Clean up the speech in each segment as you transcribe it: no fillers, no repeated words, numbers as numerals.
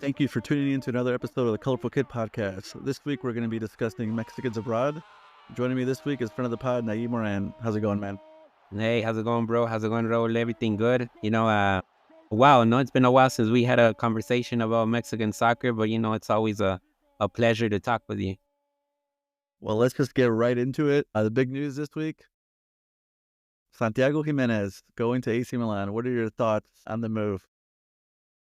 Thank you for tuning in to another episode of the Colorful Kid Podcast. This week we're going to be discussing Mexicans abroad. Joining me this week is friend of the pod, Nayib Moran. How's it going, man? Hey, how's it going, bro? How's it going, Raul? Everything good? Wow, no, it's been a while since we had a conversation about Mexican soccer, but it's always a pleasure to talk with you. Well, let's just get right into it. The big news this week, Santiago Jimenez going to AC Milan. What are your thoughts on the move?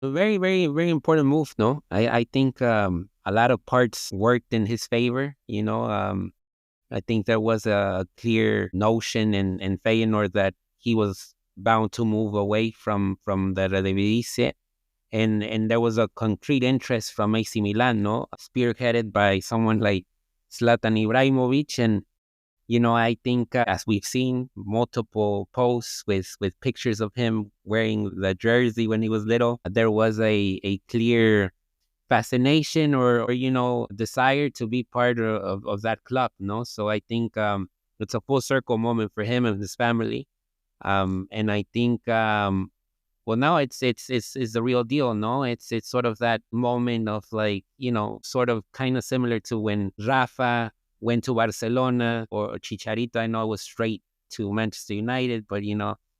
A very, very, very important move, no? I think a lot of parts worked in his favor, I think there was a clear notion in Feyenoord that he was bound to move away from the Eredivisie. And there was a concrete interest from AC Milan, no? Spearheaded by someone like Zlatan Ibrahimovic. And, I think as we've seen multiple posts with pictures of him wearing the jersey when he was little, there was a clear fascination or desire to be part of that club, no? So I think it's a full circle moment for him and his family. And I think well, now it's the real deal, no? It's sort of that moment of like, sort of kind of similar to when Rafa went to Barcelona or Chicharito. I know it was straight to Manchester United, but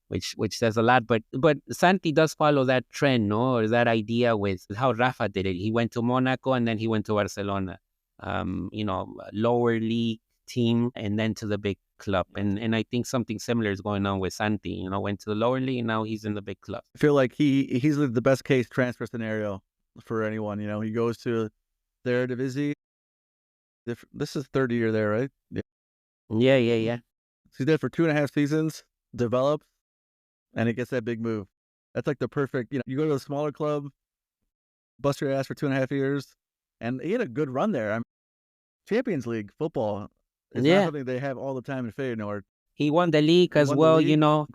which says a lot. But Santi does follow that trend, no? Or that idea with how Rafa did it. He went to Monaco and then he went to Barcelona. Lower league team and then to the big club. And I think something similar is going on with Santi. Went to the lower league and now he's in the big club. I feel like he's the best case transfer scenario for anyone. He goes to the Eredivisie. This is third year there, right? Yeah. He's there for 2.5 seasons, develops, and it gets that big move. That's like the perfect, you go to a smaller club, bust your ass for 2.5 years, and he had a good run there. Champions League football is not something they have all the time in Feyenoord. He won the league as well,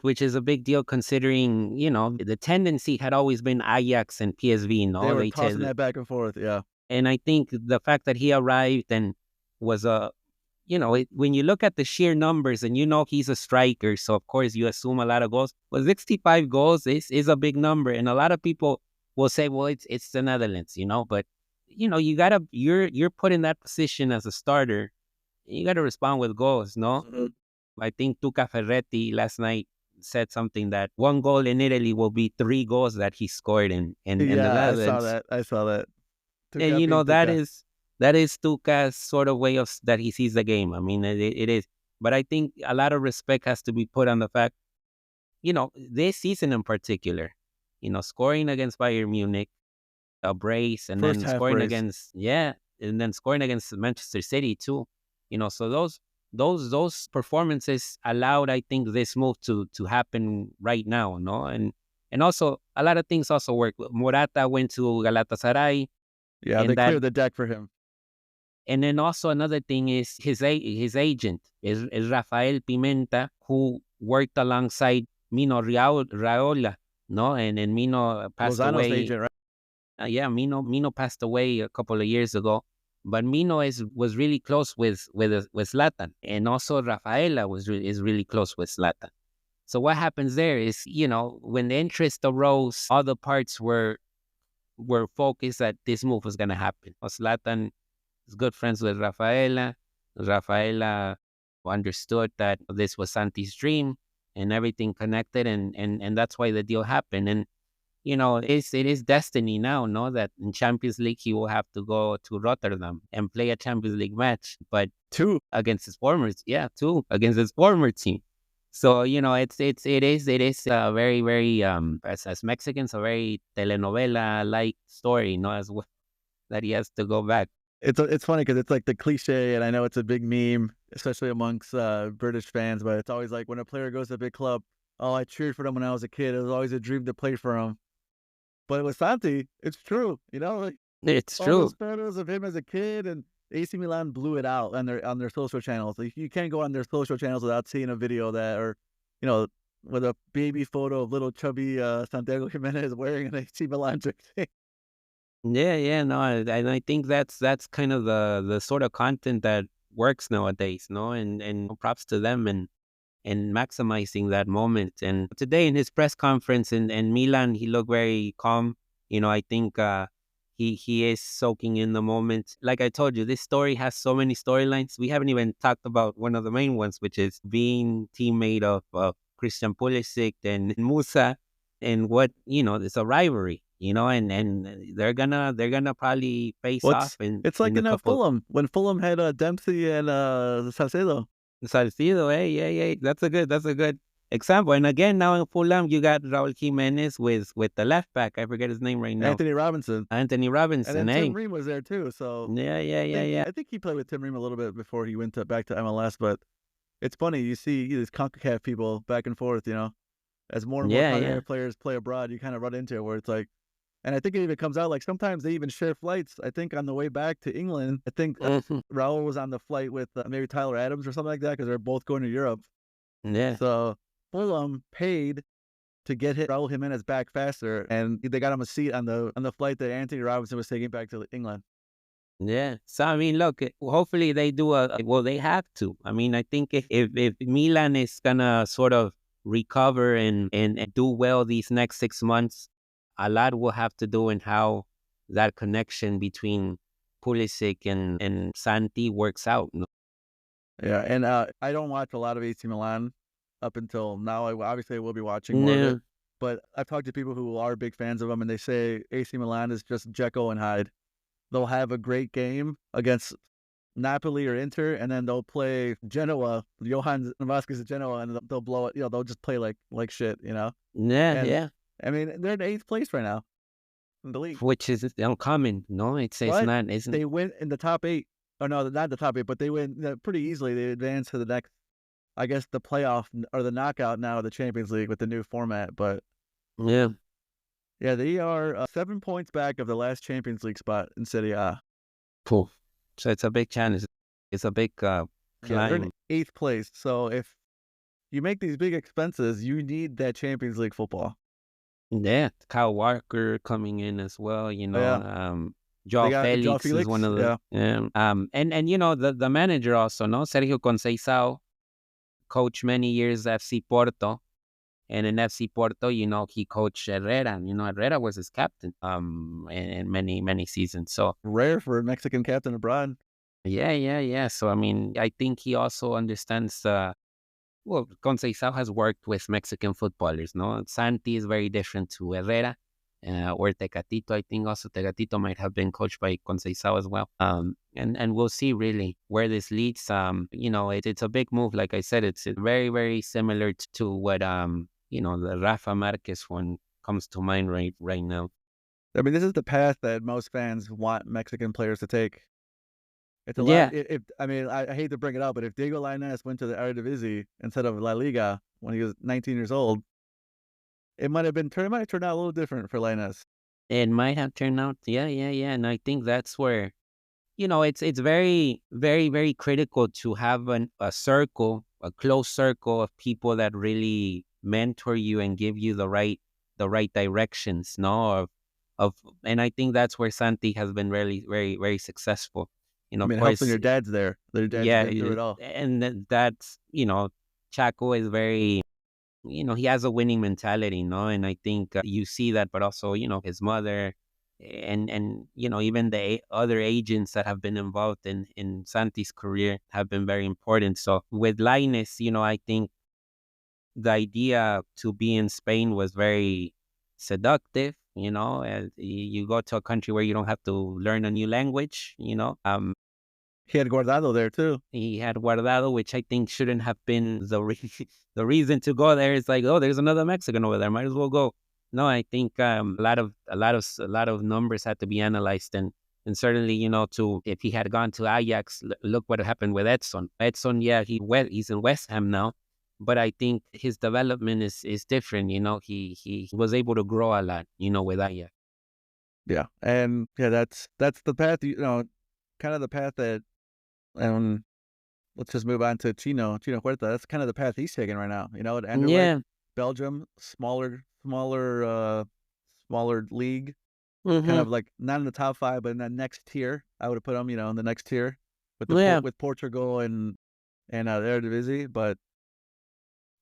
which is a big deal considering, the tendency had always been Ajax and PSV, no? They were tossing that back and forth, yeah. And I think the fact that he arrived and was when you look at the sheer numbers and he's a striker, so of course you assume a lot of goals. But 65 goals is a big number, and a lot of people will say, well, it's the Netherlands, but you're put in that position as a starter. You gotta respond with goals, no? Mm-hmm. I think Tuca Ferretti last night said something that 1 goal in Italy will be 3 goals that he scored in the Netherlands. I saw that. And that is Tuca's sort of way of that he sees the game. I mean, it is. But I think a lot of respect has to be put on the fact, this season in particular, scoring against Bayern Munich, a brace, and then scoring against Manchester City too. So those performances allowed, I think, this move to happen right now, no? And also a lot of things also work. Morata went to Galatasaray. Yeah, they cleared the deck for him. And then also another thing is his agent is Rafael Pimenta, who worked alongside Mino Raiola, no? And Mino passed Lozano's away. Agent, right? Yeah, Mino passed away a couple of years ago. But Mino was really close with Zlatan, and also Rafaela is really close with Zlatan. So what happens there is, when the interest arose, all the parts were focused that this move was going to happen. Zlatan is good friends with Rafaela. Rafaela understood that this was Santi's dream, and everything connected, and that's why the deal happened. And it is destiny now, no? That in Champions League he will have to go to Rotterdam and play a Champions League match, but 2 against his former team. So it is a very, very as Mexicans, a very telenovela like story, as well, that he has to go back. It's funny because it's like the cliche, and I know it's a big meme, especially amongst British fans. But it's always like when a player goes to a big club, oh, I cheered for them when I was a kid. It was always a dream to play for him. But with Santi, it's true. It's true. All those photos of him as a kid, and AC Milan blew it out on their social channels. Like, you can't go on their social channels without seeing a video of that, or with a baby photo of little chubby Santiago Jimenez wearing an AC Milan jersey. Yeah, no, and I think that's kind of the sort of content that works nowadays, no? And props to them. And and maximizing that moment. And today in his press conference in Milan, he looked very calm. I think he is soaking in the moment. Like I told you, this story has so many storylines. We haven't even talked about one of the main ones, which is being teammate of Christian Pulisic and Musa, and what it's a rivalry. And they're gonna probably face off It's like in a in couple. Fulham when Fulham had Dempsey and Salcedo. Salcido, yeah. That's a good example. And again, now in Fulham, you got Raul Jimenez with the left back. I forget his name right now. Anthony Robinson. Anthony And Robinson, then Tim hey. Ream was there too. So Yeah. I think he played with Tim Ream a little bit before he went back to MLS. But it's funny, you see these CONCACAF people back and forth, as more and more Yeah. CONCACAF players play abroad, you kind of run into it where it's like, and I think it even comes out like sometimes they even share flights. I think on the way back to England, I think Mhm. Raul was on the flight with maybe Tyler Adams or something like that because they're both going to Europe. Yeah. So Fulham paid to get Raul Jimenez back faster, and they got him a seat on the flight that Anthony Robinson was taking back to England. Yeah. So I mean, look, hopefully they do well, they have to. I mean, I think if Milan is gonna sort of recover and do well these next 6 months, a lot will have to do in how that connection between Pulisic and Santi works out. Yeah, and I don't watch a lot of AC Milan up until now. Obviously, I will be watching more of it, No. but I've talked to people who are big fans of them, and they say AC Milan is just Jekyll and Hyde. They'll have a great game against Napoli or Inter, and then they'll play Genoa, Johan Vasquez at Genoa, and they'll blow it. They'll just play like shit. And Yeah. I mean, they're in 8th place right now in the league, Which is uncommon. No, it's but not, isn't. they went in the top 8. Oh no, not the top 8, but they win pretty easily. They advance to the next, I guess, the playoff or the knockout now of the Champions League with the new format. But Yeah. yeah, they are 7 points back of the last Champions League spot in Serie A. Cool. So it's a big challenge. It's a big Yeah, they're in climb. 8th place. So if you make these big expenses, you need that Champions League football. Yeah, Kyle Walker coming in as well. Oh, yeah, they Joao got Joao Felix is one Felix. of the Yeah, and the manager also, no, Sergio Conceição, coached many years FC Porto, and in FC Porto, he coached Herrera. Herrera was his captain in many seasons. So rare for a Mexican captain abroad. yeah. So I mean, I think he also understands. Well, Conceição has worked with Mexican footballers, no? Santi is very different to Herrera or Tecatito. I think also Tecatito might have been coached by Conceição as well. And we'll see really where this leads. It's a big move. Like I said, it's very, very similar to what, the Rafa Marquez one comes to mind right now. I mean, this is the path that most fans want Mexican players to take. It's a lot. Yeah. If I mean, I hate to bring it up, but if Diego Lainez went to the Eredivisie instead of La Liga when he was 19 years old, it might have turned out a little different for Lainez. It might have turned out. Yeah. And I think that's where, it's very, very, very critical to have a close circle of people that really mentor you and give you the right directions, no? And I think that's where Santi has been really, very, very successful. I Of mean, it helps when course, your dad's there. Their dad's yeah, been through it all. and that's, Chaco is very, he has a winning mentality, no? And I think you see that, but also, his mother and even the other agents that have been involved in Santi's career have been very important. So with Lainez, I think the idea to be in Spain was very seductive. As you go to a country where you don't have to learn a new language. He had Guardado there too. He had Guardado, which I think shouldn't have been the reason to go there. It's like, oh, there's another Mexican over there. Might as well go. No, I think a lot of numbers had to be analyzed, and certainly, to if he had gone to Ajax, look what happened with Edson. Edson, yeah, he's in West Ham now, but I think his development is different. He was able to grow a lot. With Ajax. Yeah, and yeah, that's the path. Kind of the path that. Let's just move on to Chino Huerta. That's kind of the path he's taking right now. At Anderlecht, Yeah. Belgium, smaller league, kind Mm-hmm. of like not in the top 5, but in that next tier. I would have put him, in the next tier with Yeah. with Portugal and Eredivisie. But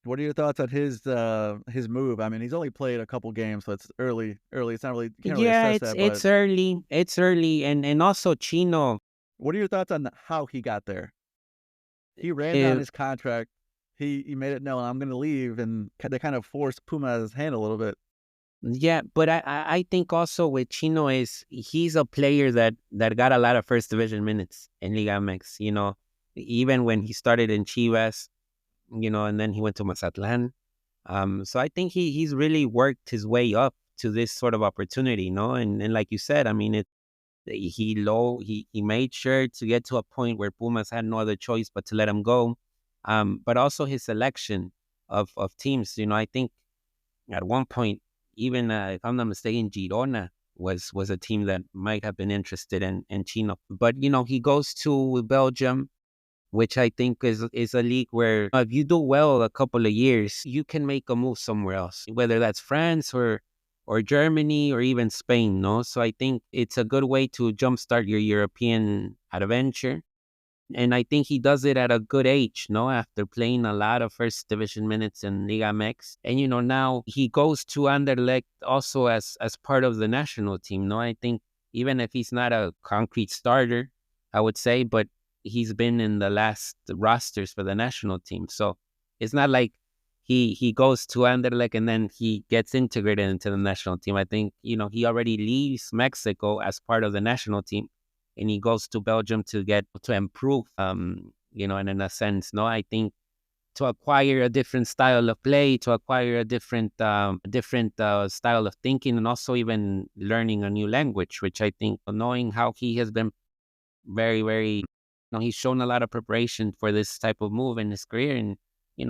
What are your thoughts on his move? I mean, he's only played a couple games, so it's early. Early. It's not really you can't really Yeah, assess it's that. But it's early. It's early, and also Chino. what are your thoughts on how he got there? He ran down Uh, his contract. He made it known I'm going to leave, and they kind of forced Puma out of his hand a little bit. yeah, but I think also with Chino is he's a player that got a lot of first division minutes in Liga MX. Even when he started in Chivas, and then he went to Mazatlan. So I think he's really worked his way up to this sort of opportunity, no? And like you said, I mean, he made sure to get to a point where Pumas had no other choice but to let him go. But also his selection of teams, I think at one point, even if I'm not mistaken, Girona was a team that might have been interested in Chino. But he goes to Belgium, which I think is a league where if you do well a couple of years, you can make a move somewhere else, whether that's France or Germany or even Spain, no? So I think it's a good way to jumpstart your European adventure. And I think he does it at a good age, no? After playing a lot of first division minutes in Liga MX. And, now he goes to Anderlecht also as part of the national team, no? I think even if he's not a concrete starter, I would say, but he's been in the last rosters for the national team. So it's not like he goes to Anderlecht and then he gets integrated into the national team. I think, he already leaves Mexico as part of the national team and he goes to Belgium to improve, and in a sense, no, I think to acquire a different style of play, to acquire a different style of thinking, and also even learning a new language, which I think knowing how he has been very, very, he's shown a lot of preparation for this type of move in his career, and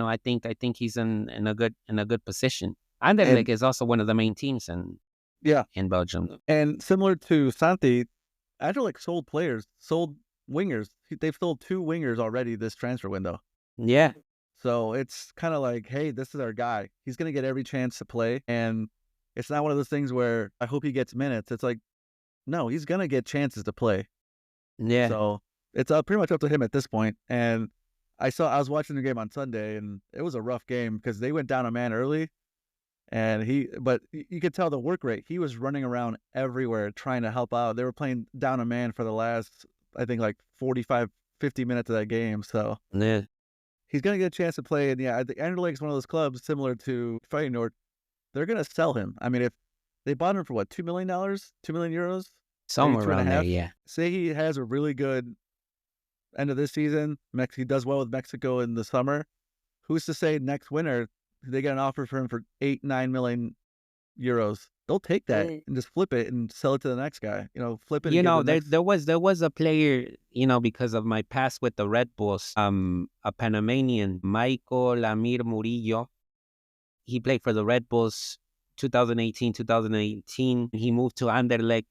I think he's in a good position. Anderlecht And is also one of the main teams yeah, in Belgium. and similar to Santi, Anderlecht sold players, sold wingers. They've sold 2 wingers already this transfer window. Yeah, So it's kind of like, hey, this is our guy. He's going to get every chance to play. And it's not one of those things where I hope he gets minutes. It's like, no, he's going to get chances to play. yeah. So it's pretty much up to him at this point. And I was watching the game on Sunday, and it was a rough game because they went down a man early. But you could tell the work rate. He was running around everywhere trying to help out. They were playing down a man for the last, I think, like 45, 50 minutes of that game. So Yeah. he's going to get a chance to play. And yeah, I think Anderlecht is one of those clubs similar to Feyenoord. They're going to sell him. I mean, if they bought him for what, $2 million, 2 million euros, maybe Somewhere two and a around there, half. yeah. Say he has a really good end of this season. He does well with Mexico in the summer. Who's to say next winter they get an offer for him for 8-9 million euros? They'll take that and just flip it and sell it to the next guy. Flip it and give the There next. there was a player, because of my past with the Red Bulls, a Panamanian, Michael Amir Murillo. He played for the Red Bulls 2018. He moved to Anderlecht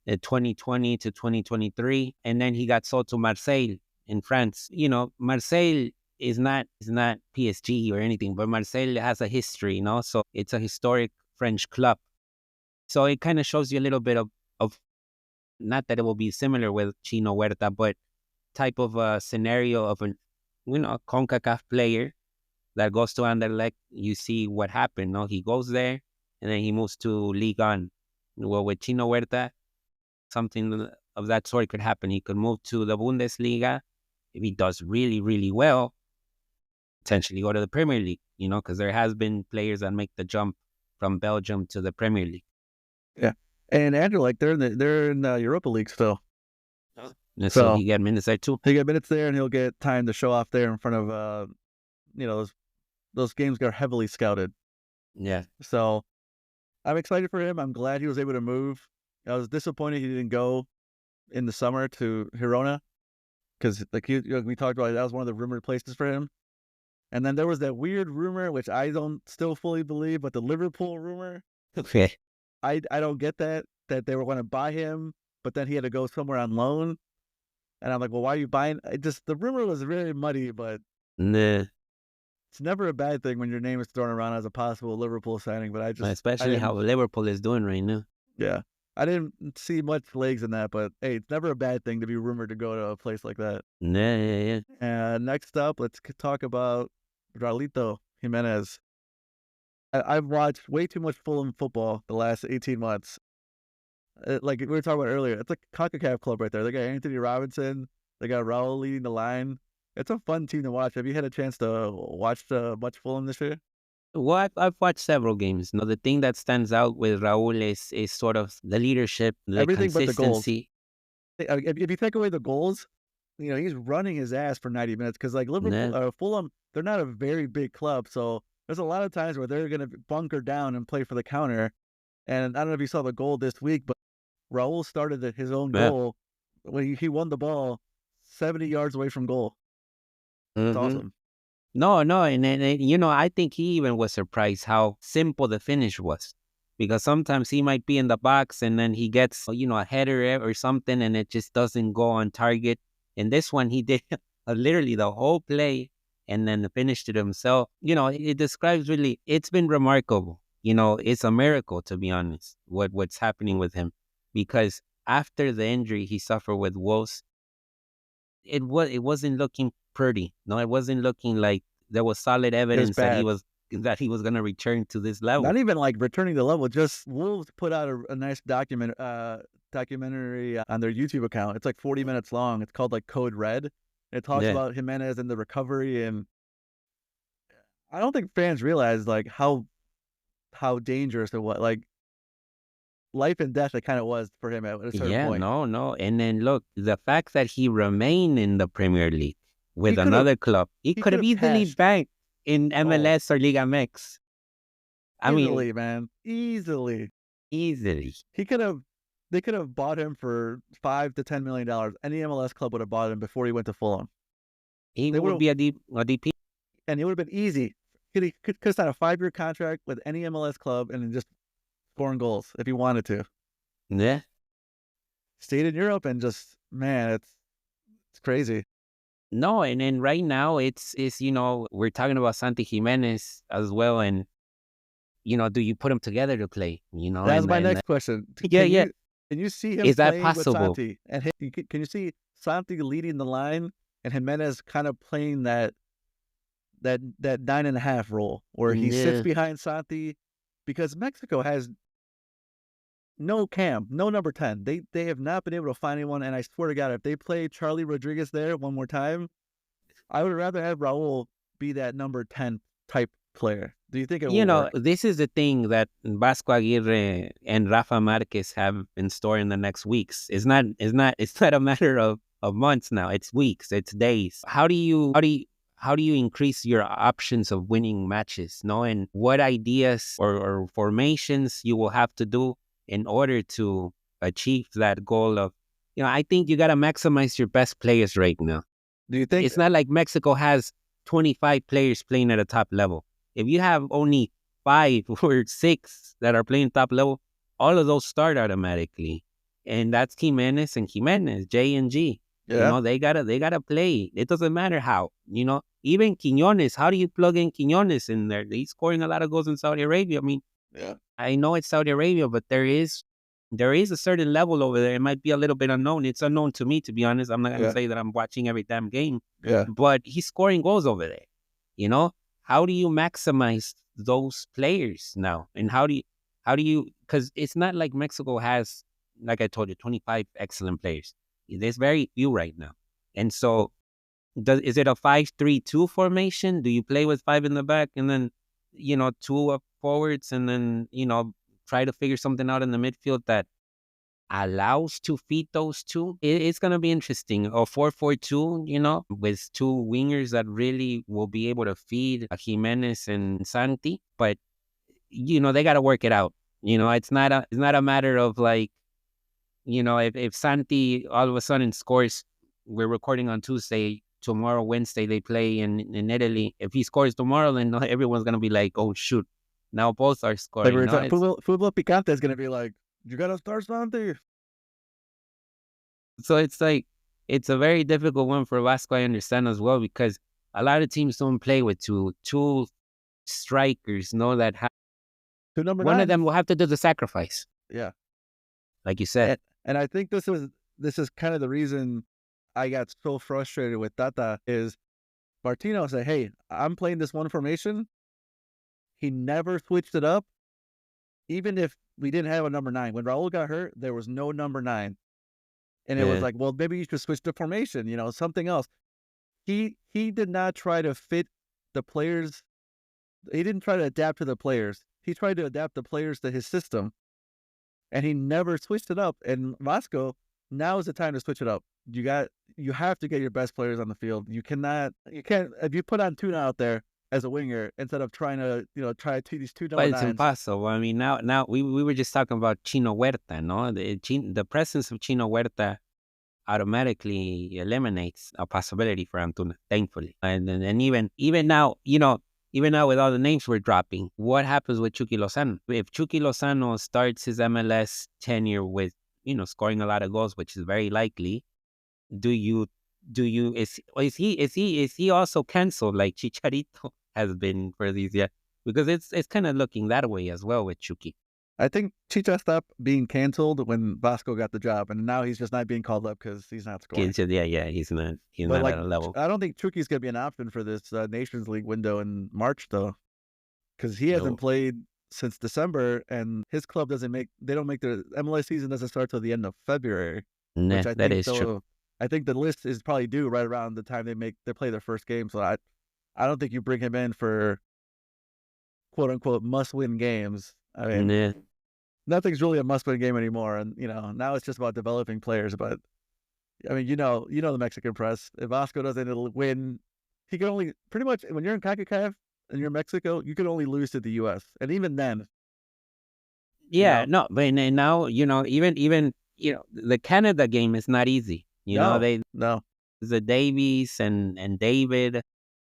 2020 to 2023, and then he got sold to Marseille in France. Marseille is not PSG or anything, but Marseille has a history, so it's a historic French club. So it kind of shows you a little bit of not that it will be similar with Chino Huerta, but type of a scenario of a CONCACAF player that goes to Anderlecht. You see what happened. No, he goes there and then he moves to Ligue 1. Well, with Chino Huerta, something of that sort could happen. He could move to the Bundesliga if he does really, really well. Potentially go to the Premier League. Because there has been players that make the jump from Belgium to the Premier League. Yeah, and Anderlecht, they're in the Europa League still. And so he got minutes there too. He'll get minutes there, and he'll get time to show off there in front of those games got heavily scouted. Yeah. So I'm excited for him. I'm glad he was able to move. I was disappointed he didn't go in the summer to Girona because, like we talked about, that was one of the rumored places for him. And then there was that weird rumor, which I don't still fully believe, but the Liverpool rumor. Okay. I don't get that they were going to buy him, but then he had to go somewhere on loan. And I'm like, well, why are you buying? The rumor was very muddy, but Nah. it's never a bad thing when your name is thrown around as a possible Liverpool signing. But Especially how Liverpool is doing right now. Yeah, I didn't see much legs in that, but hey, it's never a bad thing to be rumored to go to a place like that. Yeah. And next up, let's talk about Raulito Jimenez. I've watched way too much Fulham football the last 18 months. Like we were talking about earlier, it's like a CONCACAF club right there. They got Anthony Robinson. They got Raul leading the line. It's a fun team to watch. Have you had a chance to watch much Fulham this year? Well, I've watched several games. No, the thing that stands out with Raul is sort of the leadership, the Everything but the goals. consistency. If you take away the goals, he's running his ass for 90 minutes because like Yeah. Fulham, they're not a very big club, so there's a lot of times where they're gonna bunker down and play for the counter. And I don't know if you saw the goal this week, but Raul started his own Yeah. goal when he won the ball 70 yards away from goal. It's Mm-hmm. awesome. No, and I think he even was surprised how simple the finish was, because sometimes he might be in the box and then he gets a header or something and it just doesn't go on target. And this one he did literally the whole play and then finished it himself. It describes really. It's been remarkable. It's a miracle, to be honest, what's happening with him, because after the injury he suffered with Wolves, it wasn't looking pretty. No, it wasn't looking like there was solid It was evidence that bad. that he was going to return to this level. Not even like returning the level. Just Wolves put out a nice documentary on their YouTube account. It's like 40 minutes long. It's called like Code Red. It talks Yeah. about Jimenez and the recovery, and I don't think fans realize like how dangerous it was. Like life and death, it kind of was for him at a certain Yeah, point. no. And then look, the fact that he remained in the Premier League with He could've- another club, he he could have could've easily cashed. banked in MLS or Liga MX. I mean, Easily, man. Easily. easily. They could have bought him for $5 to $10 million. Any MLS club would have bought him before he went to Fulham. He They would would've- be a DP. And it would have been easy. He could sign a 5-year contract with any MLS club and then just scoring goals if he wanted to. Yeah. Stayed in Europe and just, man, it's crazy. No, and then right now it's we're talking about Santi Jimenez as well, and do you put them together to play? That's my next question. Yeah. Can you see him Is that playing possible? with Santi? And can you see Santi leading the line and Jimenez kind of playing that 9.5 role where he sits Yeah. behind Santi? Because Mexico has no number 10. They have not been able to find anyone, and I swear to God, if they play Charlie Rodriguez there one more time, I would rather have Raul be that number 10 type player. Do you think it will work? This is the thing that Vasco Aguirre and Rafa Marquez have in store in the next weeks. It's not a matter of months now. It's weeks, it's days. How do you increase your options of winning matches? And what ideas or formations you will have to do in order to achieve that goal of, I think you got to maximize your best players right now. Do you think It's not like Mexico has 25 players playing at a top level. If you have only 5 or 6 that are playing top level, all of those start automatically. And that's Jimenez, J and G. Yeah. They gotta play. It doesn't matter how. Even Quiñones, how do you plug in Quiñones in there? He's scoring a lot of goals in Saudi Arabia. I mean, Yeah. I know it's Saudi Arabia, but there is a certain level over there. It might be a little bit unknown. It's unknown to me, to be honest. I'm not gonna say that I'm watching every damn game. Yeah. But he's scoring goals over there. How do you maximize those players now? And how do you, because it's not like Mexico has, like I told you, 25 excellent players. There's very few right now. And so is it a 5-3-2 formation? Do you play with 5 in the back and then, 2 up forwards and then, try to figure something out in the midfield that allows to feed those two? It's going to be interesting. Or 4-4-2, with 2 wingers that really will be able to feed Jimenez and Santi. But, they got to work it out. It's not a matter of like, if Santi all of a sudden scores, we're recording on Tuesday, tomorrow, Wednesday, they play in Italy. If he scores tomorrow, then everyone's going to be like, oh, shoot. Now both are scoring. Fútbol Picante is going to be like, you got to start Santi. So it's like, it's a very difficult one for Vasco, I understand as well, because a lot of teams don't play with two strikers, that have. One of them will have to do the sacrifice. Yeah. Like you said. And I think this is kind of the reason I got so frustrated with Tata is Martino said, hey, I'm playing this one formation, he never switched it up, even if we didn't have a number 9. When Raul got hurt, there was no number 9. And it was Yeah. like, well, maybe you should switch the formation, something else. He did not try to fit the players. He didn't try to adapt to the players. He tried to adapt the players to his system, and he never switched it up. And Vasco, now is the time to switch it up. You have to get your best players on the field. You can't if you put on Tuna out there as a winger instead of trying to try to these two number But it's 9s. impossible. I mean, now we were just talking about Chino Huerta, no? The presence of Chino Huerta automatically eliminates a possibility for Antuna, thankfully. And even now, even now with all the names we're dropping, what happens with Chucky Lozano? If Chucky Lozano starts his MLS tenure with, scoring a lot of goals, which is very likely, is he also canceled like Chicharito has been for these years? Because it's kind of looking that way as well with Chucky. I think Chicha stopped being canceled when Vasco got the job, and now he's just not being called up because he's not scoring. Yeah, he's But not at a level. I don't think Chucky's gonna be an option for this Nations League window in March though, because he hasn't No. played since December, and his club they don't make their MLS season doesn't start till the end of February, Nah, which I that think is true. I think the list is probably due right around the time they play their first game. So I don't think you bring him in for quote unquote must win games. I mean, Nah. nothing's really a must win game anymore, and now it's just about developing players. But I mean, the Mexican press. If Vasco doesn't win, he can only pretty much when you're in CONCACAF and you're in Mexico, you can only lose to the U.S. And even then, Yeah, no, but now, even the Canada game is not easy. no, The Davies and David,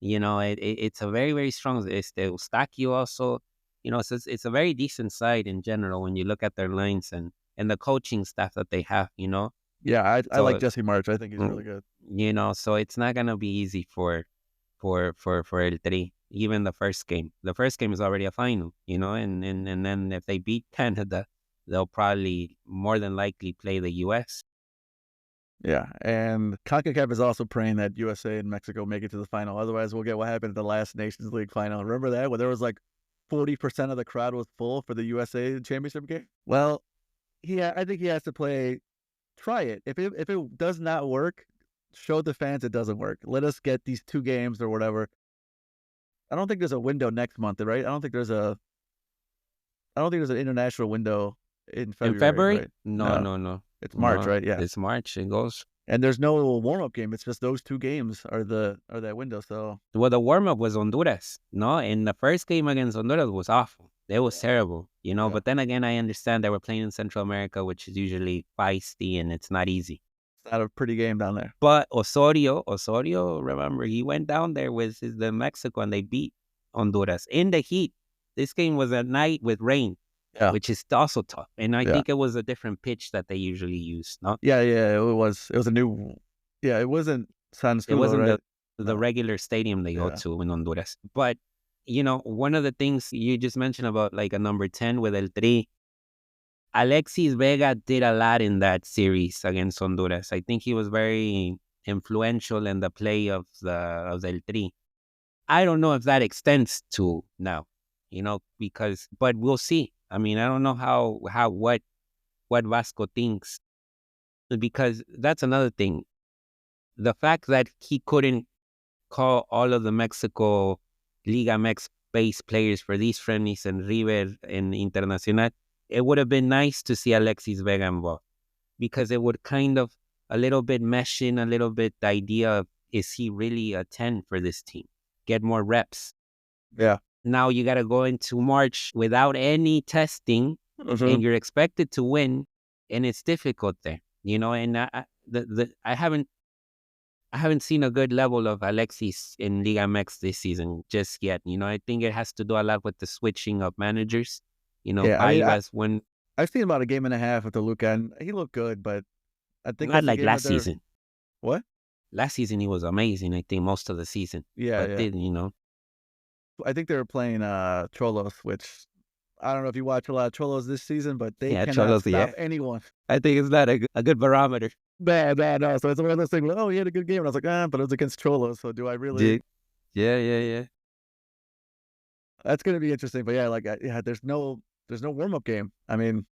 it's a very, very strong. It's the Eustachio also, it's a very decent side in general when you look at their lines and the coaching staff that they have, yeah, I like So, Jesse March. I think he's really mm, good. so it's not gonna be easy for El Tri. Even the first game. The first game is already a final, and then if they beat Canada, they'll probably more than likely play the US. Yeah, and CONCACAF is also praying that USA and Mexico make it to the final. Otherwise, we'll get what happened at the last Nations League final. Remember that? Where there was like 40% of the crowd was full for the USA championship game? Well, I think he has to try it. If it does not work, show the fans it doesn't work. Let us get these 2 games or whatever. I don't think there's a window next month, right? I don't think there's an international window in In February, February? right? No. It's March, right? Yeah. It's March. It goes. And there's no warm-up game. It's just those 2 games are that window. So Well, the warm up was Honduras, no? And the first game against Honduras was awful. It was terrible, Yeah. But then again, I understand they were playing in Central America, which is usually feisty and it's not easy. it's not a pretty game down there. But Osorio, remember, he went down there with the Mexico and they beat Honduras in the heat. This game was at night with rain, which is also tough. And I think it was a different pitch that they usually use, no? Yeah, it was a new. Yeah, it wasn't San It wasn't right? the regular stadium they go to in Honduras. But, one of the things you just mentioned about like a number 10 with El Tri, Alexis Vega did a lot in that series against Honduras. I think he was very influential in the play of El Tri. I don't know if that extends to now, but we'll see. I mean, I don't know what Vasco thinks, because that's another thing. The fact that he couldn't call all of the Mexico Liga MX based players for these friendlies and River and Internacional, it would have been nice to see Alexis Vega involved, because it would kind of a little bit mesh in a little bit the idea of, is he really a 10 for this team? Get more reps. Yeah. Now you got to go into March without any testing, and you're expected to win, and it's difficult there, and I haven't seen a good level of Alexis in Liga MX this season just yet. I think it has to do a lot with the switching of managers. I've seen about a game and a half with the Luca, and he looked good, but I think not like last season. What? Last season he was amazing. I think most of the season. Yeah, I think they were playing Cholos, which I don't know if you watch a lot of Cholos this season, but they cannot Cholos, stop anyone. I think it's not a good barometer. Bad, no. So it's one of those things. Oh, he had a good game, and I was like, but it was against Cholos. So do I really? Yeah. That's gonna be interesting. But yeah, there's no warm up game. I mean,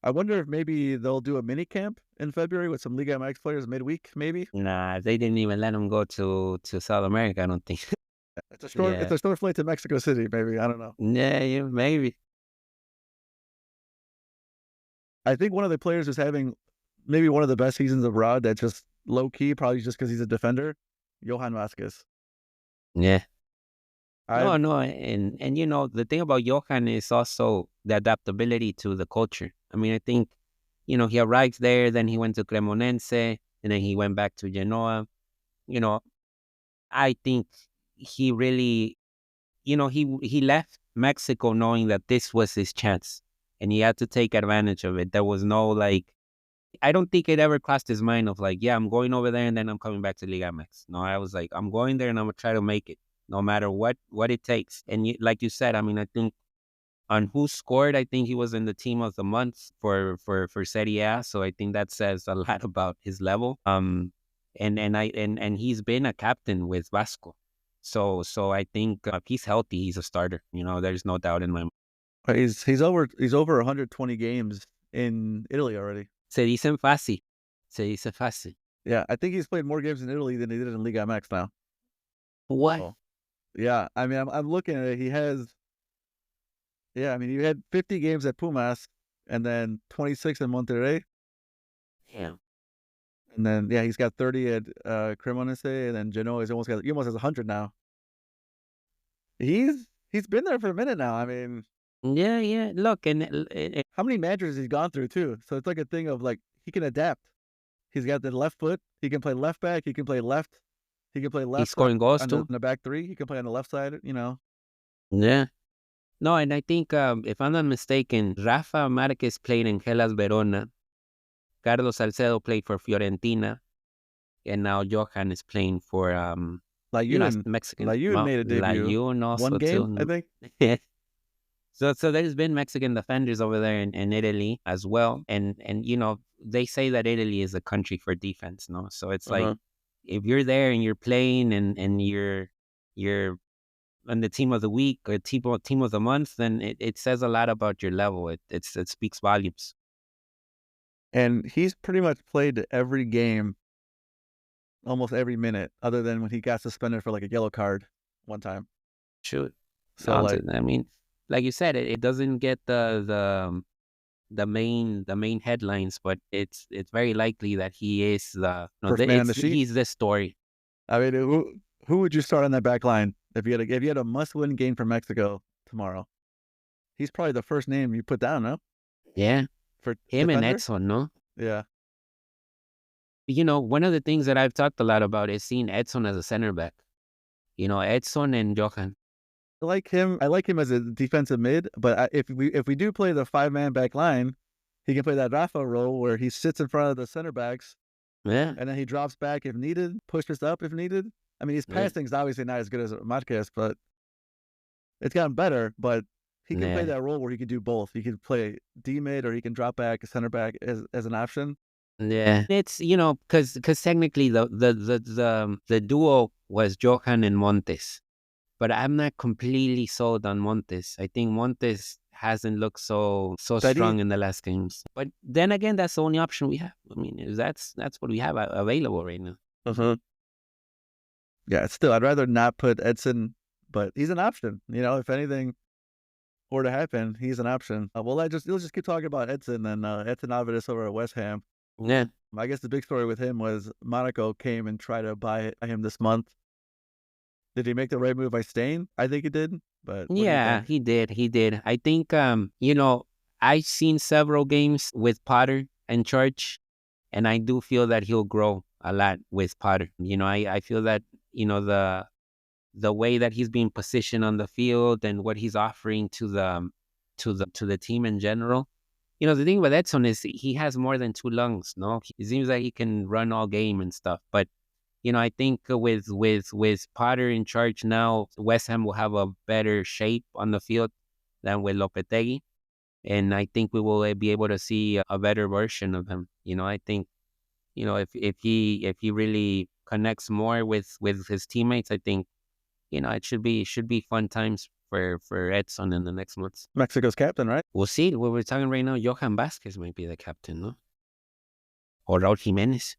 I wonder if maybe they'll do a mini camp in February with some Liga MX players midweek, maybe. Nah, they didn't even let him go to South America, I don't think. It's Yeah. a short flight to Mexico City, maybe. I don't know. Yeah, yeah, maybe. I think one of the players who's having maybe one of the best seasons abroad that's just low key, probably just because he's a defender, Johan Vasquez. Yeah. I No, no, and the thing about Johan is also the adaptability to the culture. I mean, I think, he arrived there, then he went to Cremonense, and then he went back to Genoa. You know, I think he really, he left Mexico knowing that this was his chance, and he had to take advantage of it. There was no like, I don't think it ever crossed his mind of like, yeah, I'm going over there and then I'm coming back to Liga MX. No, I was like, I'm going there and I'm gonna try to make it, no matter what it takes. And like you said, I mean, I think on who scored, I think he was in the team of the month for Serie A. So I think that says a lot about his level. And he's been a captain with Vasco. So I think if he's healthy, he's a starter. There's no doubt in my mind. he's over 120 games in Italy already. Se dice fácil. Yeah, I think he's played more games in Italy than he did in Liga MX now. What? Oh, yeah. I mean, I'm looking at it. Yeah, I mean, he had 50 games at Pumas and then 26 in Monterrey. Yeah. And then, yeah, he's got 30 at Cremonese, and then Genoa he almost has 100 now. He's been there for a minute now. I mean, Yeah, yeah. Look, and how many managers he's gone through too. So it's like a thing of like he can adapt. He's got the left foot. He can play left back. He can play left. He can play he's left scoring goals on too. the back three. He can play on the left side. Yeah. No, and I think if I'm not mistaken, Rafa Marquez played in Hellas Verona. Carlos Salcedo played for Fiorentina, and now Johan is playing for Mexican. Layun Well, made a debut. Layun One also game, I too. think. So there's been Mexican defenders over there in Italy as well, and they say that Italy is a country for defense, no? So it's like Uh-huh. if you're there and you're playing and you're on the team of the week or team of the month, then it says a lot about your level. It speaks volumes. And he's pretty much played every game, almost every minute, other than when he got suspended for like a yellow card one time. Shoot, So like, I mean, like you said, it doesn't get the main headlines, but it's very likely that he is first man on the sheet. he's the story. I mean, who would you start on that back line if you had a must-win game for Mexico tomorrow? He's probably the first name you put down, no? Yeah, For him and defender? Edson, no? Yeah. One of the things that I've talked a lot about is seeing Edson as a center back. Edson and Johan. I like him as a defensive mid, but if we do play the 5-man back line, he can play that Rafa role where he sits in front of the center backs Yeah, and then he drops back if needed, pushes up if needed. I mean, his yeah, passing's obviously not as good as Marquez, but it's gotten better. But he can play yeah, that role where he can do both. He can play D mid or he can drop back a center back as an option. yeah. It's because technically the duo was Johan and Montes, but I'm not completely sold on Montes. I think Montes hasn't looked so Steady. strong in the last games. But then again, that's the only option we have. I mean, that's what we have available right now. Uh-huh. Yeah, still, I'd rather not put Edson, but he's an option. If anything were to happen, he's an option. Well, let's just keep talking about Edson and Edson Alvarez over at West Ham. Yeah. I guess the big story with him was Monaco came and tried to buy him this month. Did he make the right move by staying? I think he did. But what do you Yeah, think? he did. He did. I think I've seen several games with Potter in charge, and I do feel that he'll grow a lot with Potter. I feel that the way that he's being positioned on the field and what he's offering to the team in general. The thing with Edson is he has more than two lungs. No, it seems like he can run all game and stuff, but I think with Potter in charge now, West Ham will have a better shape on the field than with Lopetegui, and I think we will be able to see a better version of him. I think if he really connects more with his teammates, I think it should be fun times for Edson in the next months. Mexico's captain, right? We'll see. What we're talking right now, Johan Vasquez might be the captain, no? Or Raul Jimenez.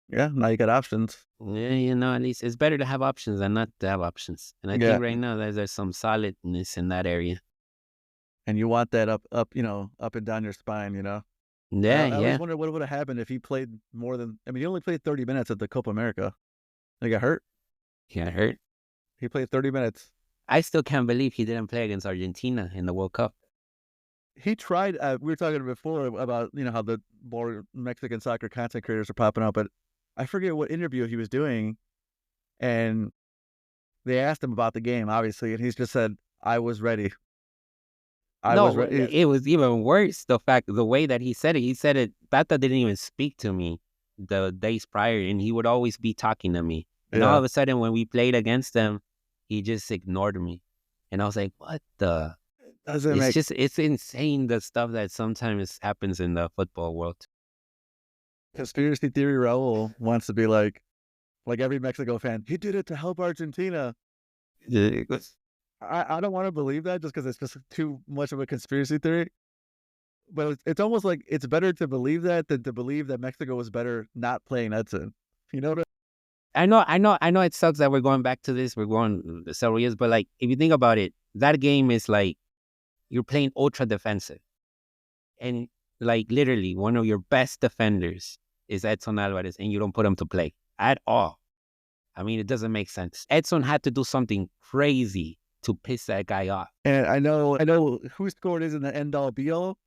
Yeah, now you got options. Yeah, at least it's better to have options than not to have options. And I Yeah. think right now there's some solidness in that area. And you want that up, up and down your spine, Yeah, I always yeah. wonder what would have happened if he played more than. I mean, he only played 30 minutes at the Copa America. He got hurt. He got hurt. He played 30 minutes. I still can't believe he didn't play against Argentina in the World Cup. He tried. We were talking before about how the more Mexican soccer content creators are popping up, but I forget what interview he was doing, and they asked him about the game, obviously, and he's just said, "I was ready." It was even worse. The way that he said it. Tata didn't even speak to me the days prior, and he would always be talking to me. And all of a sudden, when we played against them, he just ignored me, and I was like, "What the?" It's insane the stuff that sometimes happens in the football world. Conspiracy theory Raul wants to be like every Mexico fan. He did it to help Argentina. I don't want to believe that just because it's just too much of a conspiracy theory. But it's almost like it's better to believe that than to believe that Mexico was better not playing Edson. You know what I know it sucks that we're going back to this. We're going several years, but like if you think about it, that game is like you're playing ultra defensive. And like literally one of your best defenders is Edson Alvarez, and you don't put him to play at all. I mean, it doesn't make sense. Edson had to do something crazy to piss that guy off. And I know who scored isn't the end all be all,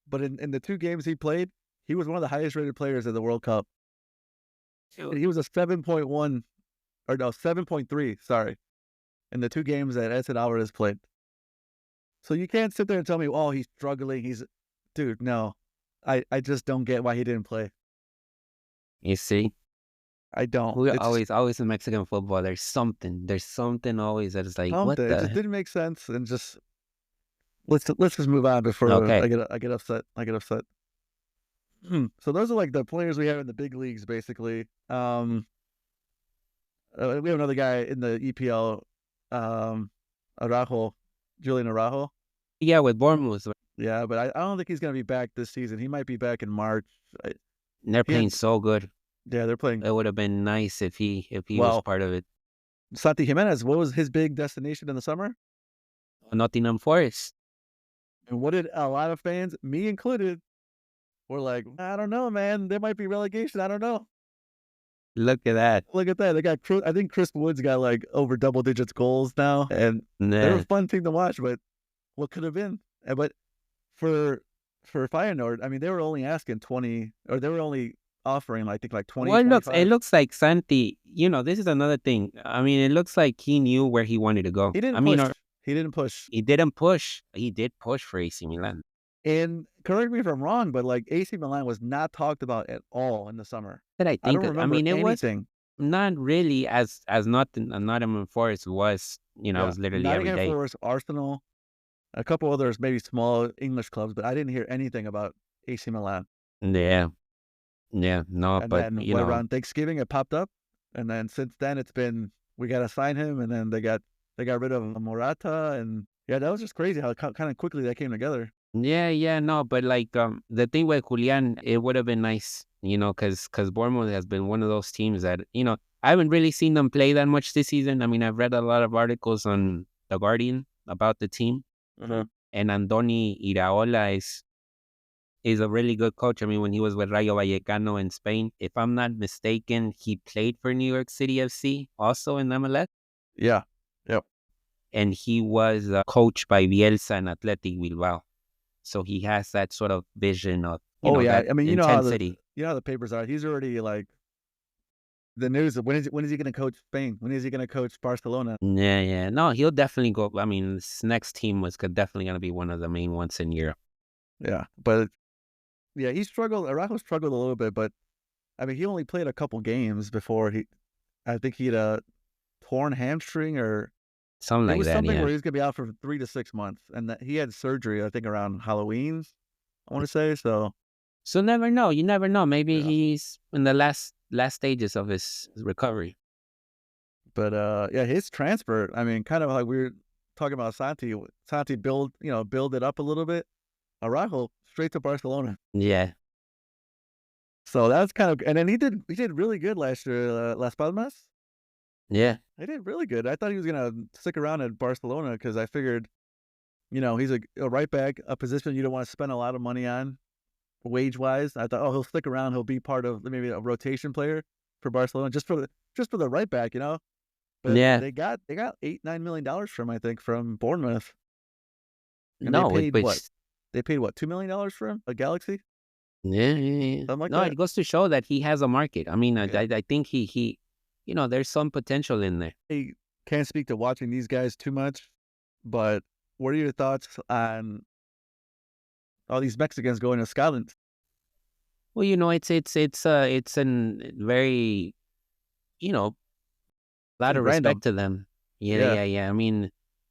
but in the 2 games he played, he was one of the highest rated players in the World Cup. He was a 7.3, sorry, in the 2 games that Edson Alvarez played. So you can't sit there and tell me, oh, he's struggling. Dude, no. I just don't get why he didn't play. You see? I don't. Always in Mexican football, there's something always that is like, what the? It just didn't make sense, and just let's just move on before I get upset. So those are like the players we have in the big leagues, basically. We have another guy in the EPL, Julian Araujo. Yeah, with Bournemouth. Yeah, but I don't think he's going to be back this season. He might be back in March. They're playing so good. Yeah, they're playing. It would have been nice if he was part of it. Santi Jimenez, what was his big destination in the summer? Nottingham Forest. And what did a lot of fans, me included, were like, I don't know, man. There might be relegation. I don't know. Look at that. They got, I think Chris Wood's got like over double digits goals now. And they're a fun thing to watch, but what could have been? But for Feyenoord, I mean, they were only asking 20, or they were only offering, I think, like 20. Well, it looks like Santi, this is another thing. I mean, it looks like he knew where he wanted to go. He didn't push. He didn't push. He did push for AC Milan. And correct me if I'm wrong, but like AC Milan was not talked about at all in the summer. But I think, it was not really as Nottingham Forest was, it was literally every day. Nottingham Forest, Arsenal, a couple others, maybe small English clubs, but I didn't hear anything about AC Milan. Yeah. Yeah, no, and but then, around Thanksgiving it popped up, and then since then it's been we got to sign him, and then they got rid of Morata, and that was just crazy how kind of quickly that came together. Yeah, no, but like the thing with Julian, it would have been nice, because Bournemouth has been one of those teams that I haven't really seen them play that much this season. I mean, I've read a lot of articles on The Guardian about the team, and Andoni Iraola is a really good coach. I mean, when he was with Rayo Vallecano in Spain, if I'm not mistaken, he played for New York City FC also in MLS. Yeah. Yep. And he was coached by Bielsa and Athletic Bilbao. So he has that sort of vision of, that I mean, intensity. You know how the papers are. He's already like the news of when is he going to coach Spain? When is he going to coach Barcelona? Yeah. No, he'll definitely go. I mean, this next team was definitely going to be one of the main ones in Europe. Yeah, but he struggled. Araujo struggled a little bit, but I mean, he only played a couple games before I think he had a torn hamstring or something like that. It was something where he's going to be out for 3 to 6 months, and that he had surgery, I think, around Halloween, I want to say. So never know. You never know. Maybe he's in the last stages of his recovery. But his transfer, I mean, kind of like we were talking about Santi. Santi build it up a little bit. Araujo straight to Barcelona. Yeah. So that's kind of, and then he did really good last year. Las Palmas. Yeah. He did really good. I thought he was gonna stick around at Barcelona because I figured, he's a right back, a position you don't want to spend a lot of money on, wage wise. I thought, oh, he'll stick around. He'll be part of maybe a rotation player for Barcelona, just for the right back, But Yeah. they got $8-9 million from him, I think, from Bournemouth, and No, They paid what, $2 million for him? A Galaxy, yeah, yeah, yeah. something like No, that. it goes to show that he has a market. I mean, Yeah. I think he, there's some potential in there. I can't speak to watching these guys too much, but what are your thoughts on all these Mexicans going to Scotland? Well, it's an very, a lot Seems of random. respect to them. Yeah, Yeah. yeah, yeah. I mean,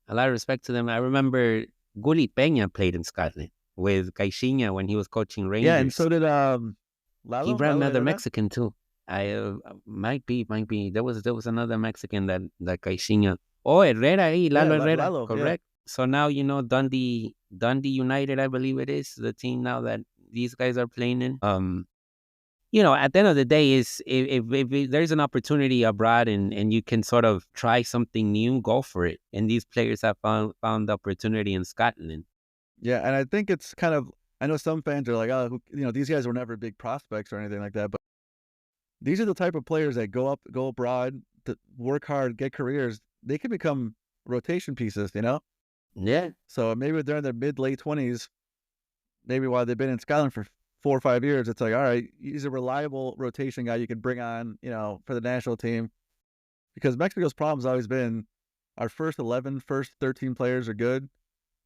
a lot of respect to them. I remember Gullit Peña played in Scotland with Caixinha when he was coaching Yeah, and so Rangers. did He Lalo brought another Herrera. Mexican too. I might be. There was another Mexican that Caixinha. Oh, Herrera, Yeah, Lalo Herrera, Lalo. Yeah, correct. So now Dundee United, I believe it is the team now that these guys are playing in. At the end of the day, is if there's an opportunity abroad and you can sort of try something new, go for it. And these players have found the opportunity in Scotland. yeah, and I think it's kind of. I know some fans are like, oh, these guys were never big prospects or anything like that, but these are the type of players that go abroad, to work hard, get careers. They can become rotation pieces. Yeah, So maybe they're in their late 20s, maybe while they've been in Scotland for 4 or 5 years, it's like, all right, he's a reliable rotation guy you can bring on, for the national team. Because Mexico's problem's always been our first 13 players are good.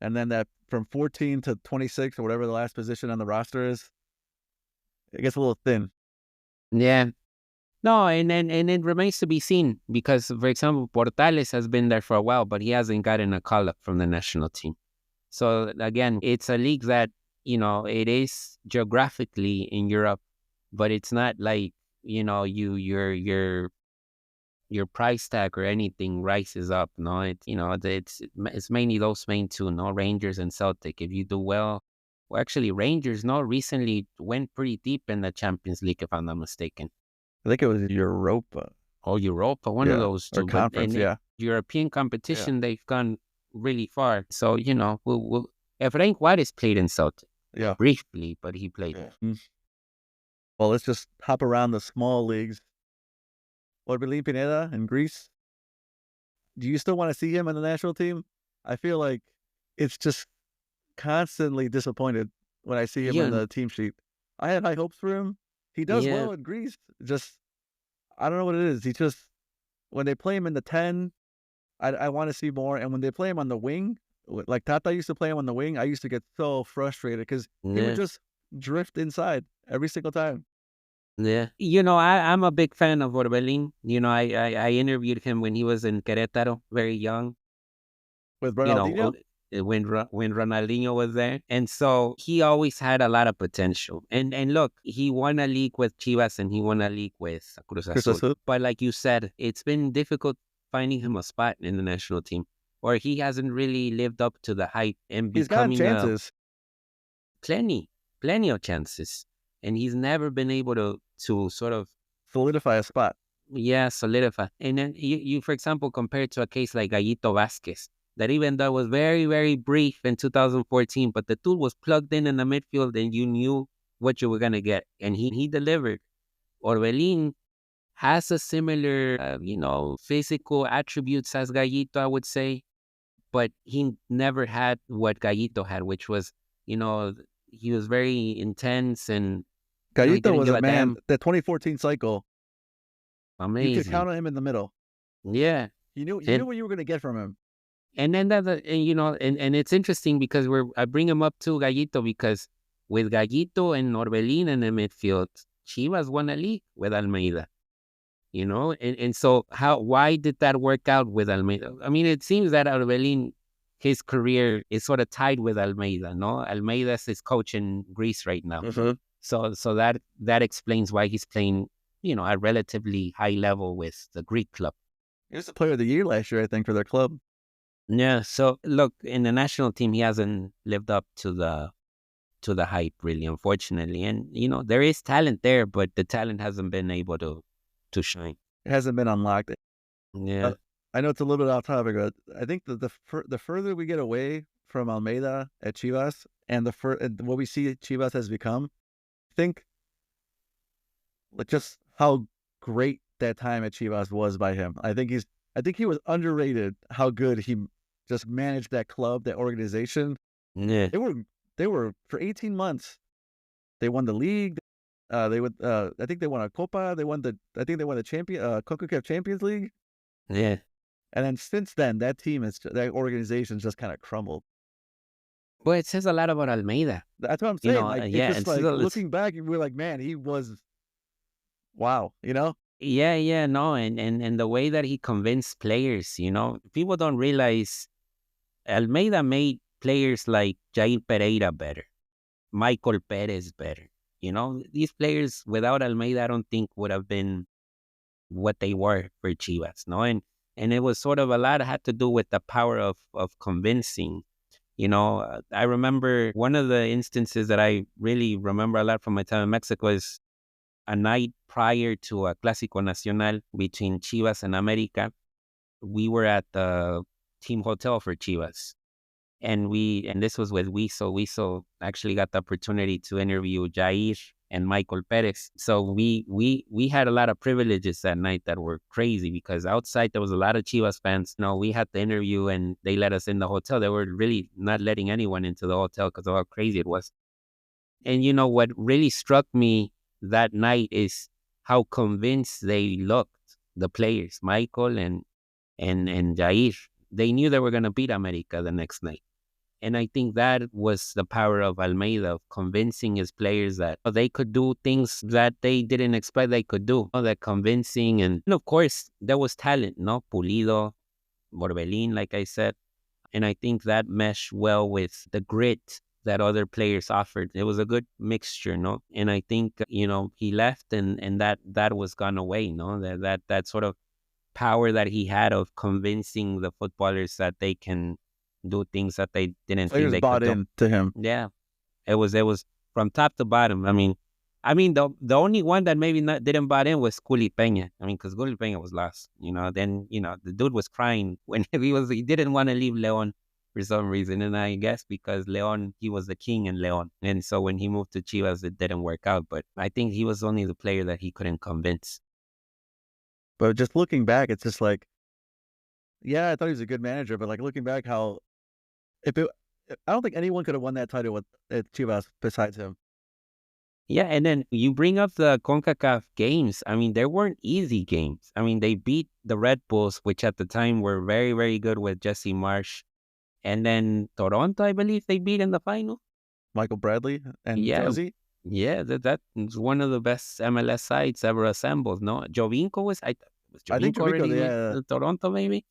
And then that from 14 to 26 or whatever the last position on the roster is, it gets a little thin. yeah. No, and it remains to be seen because, for example, Portales has been there for a while, but he hasn't gotten a call up from the national team. So again, it's a league that it is geographically in Europe, but it's not like your price tag or anything rises up. No, it's mainly those main two, no, Rangers and Celtic. If you do well, actually Rangers, no, recently went pretty deep in the Champions League, if I'm not mistaken. I think it was Europa. Or Europa, one of Yeah. those Or two. But conference, in yeah. European competition, they've gone really far. So, we'll Efrain Juarez played in Celtic. Yeah. Briefly, but he played. Yeah. Well, let's just hop around the small leagues. Orbelin Pineda in Greece. Do you still want to see him in the national team? I feel like it's just constantly disappointed when I see him in Yeah, the team sheet. I had high hopes for him. He does yeah, well in Greece. Just, I don't know what it is. He just, when they play him in the 10, I want to see more. And when they play him on the wing, like Tata used to play him on the wing, I used to get so frustrated because he yeah, would just drift inside every single time. yeah. I'm a big fan of Orbelin. I interviewed him when he was in Querétaro, very young. With You know, Ronaldinho? when Ronaldinho was there, and so he always had a lot of potential. And look, he won a league with Chivas and he won a league with Cruz Chris Azul. Azul? But like you said, it's been difficult finding him a spot in the national team, or he hasn't really lived up to the hype and He's gotten becoming chances. plenty of chances, and he's never been able to sort of Solidify a spot. solidify. And then you for example, compare it to a case like Gallito Vasquez, that even though it was very, very brief in 2014, but the tool was plugged in the midfield and you knew what you were going to get. And he delivered. Orbelin has a similar, physical attributes as Gallito, I would say, but he never had what Gallito had, which was, he was very intense and he Gallito didn't was give a a man, damn. the 2014 cycle, you could Amazing. count on him in the middle. Yeah. You knew And what you were going to get from him. And then and it's interesting because I bring him up to Gallito because with Gallito and Orbelin in the midfield, Chivas won a league with Almeida, and so why did that work out with Almeida? I mean, it seems that Orbelin, his career is sort of tied with Almeida, no? Almeida's his coach in Greece right now. Mm-hmm. So that explains why he's playing, at relatively high level with the Greek club. He was the player of the year last year, I think, for their club. Yeah. So look, in the national team, he hasn't lived up to the hype, really, unfortunately. And there is talent there, but the talent hasn't been able to shine. It hasn't been unlocked. Yeah. Uh, I know it's a little bit off topic, but I think the further we get away from Almeida at Chivas and and what we see Chivas has become, I think like just how great that time at Chivas was by him. I think he was underrated how good he just managed that club, that organization. Yeah. They were they were for 18 months. They won the league. They would I think they won a Copa. I think they won the CONCACAF Champions League. Yeah. And then since then, that organization's just kind of crumbled. Well, it says a lot about Almeida. That's what I'm saying. Like it's Yeah. just like looking back, we're like, man, he was wow. You know, Yeah, yeah, no, and the way that he convinced players, people don't realize Almeida made players like Jair Pereira better, Michael Perez better. These players without Almeida, I don't think would have been what they were for Chivas, no, and it was sort of a lot had to do with the power of convincing. I remember one of the instances that I really remember a lot from my time in Mexico is a night prior to a Clásico Nacional between Chivas and America. We were at the team hotel for Chivas. And this was with Wiso. Wiso actually got the opportunity to interview Jair and Michael Perez. So we had a lot of privileges that night that were crazy because outside there was a lot of Chivas fans. We had the interview and they let us in the hotel. They were really not letting anyone into the hotel because of how crazy it was. And what really struck me that night is how convinced they looked, the players, Michael and Jair. They knew they were going to beat America the next night. And I think that was the power of Almeida, of convincing his players that they could do things that they didn't expect they could do. That convincing. And of course, there was talent, no? Pulido, Morbelin, like I said. And I think that meshed well with the grit that other players offered. It was a good mixture, no? And I think, he left and that was gone away, no? That sort of power that he had of convincing the footballers that they can do things that they didn't think players they could bought do. into him. Yeah. It was from top to bottom. I mean, the only one that maybe didn't buy in was Culi Peña. Because Culi Peña was lost. Then the dude was crying when he didn't want to leave Leon for some reason, and I guess because Leon, he was the king in Leon, and so when he moved to Chivas, it didn't work out. But I think he was only the player that he couldn't convince. But just looking back, it's just like, yeah, I thought he was a good manager, but like looking back, how if it, I don't think anyone could have won that title with at Chivas besides him. Yeah, and then you bring up the CONCACAF games. They weren't easy games. They beat the Red Bulls, which at the time were very, very good with Jesse Marsh. And then Toronto, I believe they beat in the final. Michael Bradley and Yeah, Josie. yeah, that is one of the best MLS sides ever assembled. No, Jovinko was I think Jovinko Jovico, already with yeah, Toronto, maybe.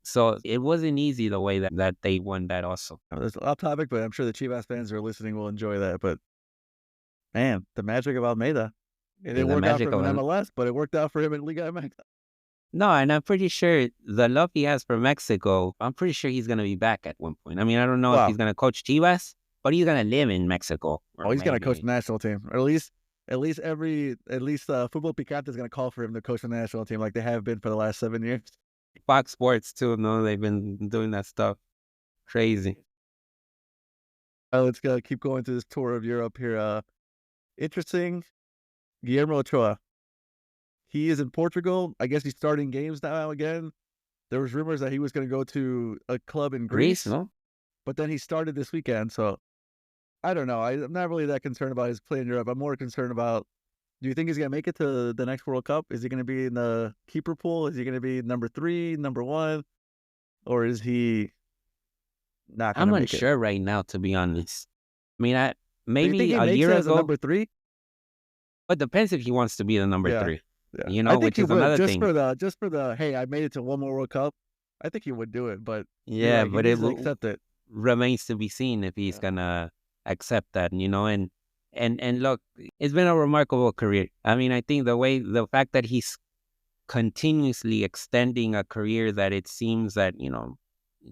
So it wasn't easy the way that they won that also. it's off topic, but I'm sure the Chivas fans who are listening will enjoy that. But man, the magic of Almeida. It didn't The work out for magic him of in it. MLS, but it worked out for him in Liga MX. No, and I'm pretty sure the love he has for Mexico, I'm pretty sure he's going to be back at one point. I don't know if Wow. he's going to coach Chivas, but he's going to live in Mexico. Oh, he's going to coach the Maybe national team, or at least Football Picante is going to call for him to coach the national team, like they have been for the last 7 years. Fox Sports too. No, they've been doing that stuff. Crazy. Let's go keep going through this tour of Europe here. Interesting. Guillermo Ochoa. He is in Portugal. I guess he's starting games now again. There was rumors that he was going to go to a club in Greece, Greece, no? but then he started this weekend. So I don't know. I'm not really that concerned about his play in Europe. I'm more concerned about, do you think he's going to make it to the next World Cup? Is he going to be in the keeper pool? Is he going to be number 3, number 1? Or is he not going I'm to make it? unsure right now, to be honest. Do you think Maybe he a makes year it as a ago, number 3? but depends if he wants to be the number Yeah. 3, Yeah. I think which he is would, another thing. just for the, hey, I made it to one more World Cup. I think he would do it, but you're Yeah, right. He but it needs to accept it. remains to be seen if he's Yeah. gonna accept that, and look, it's been a remarkable career. I think the fact that he's continuously extending a career that it seems that,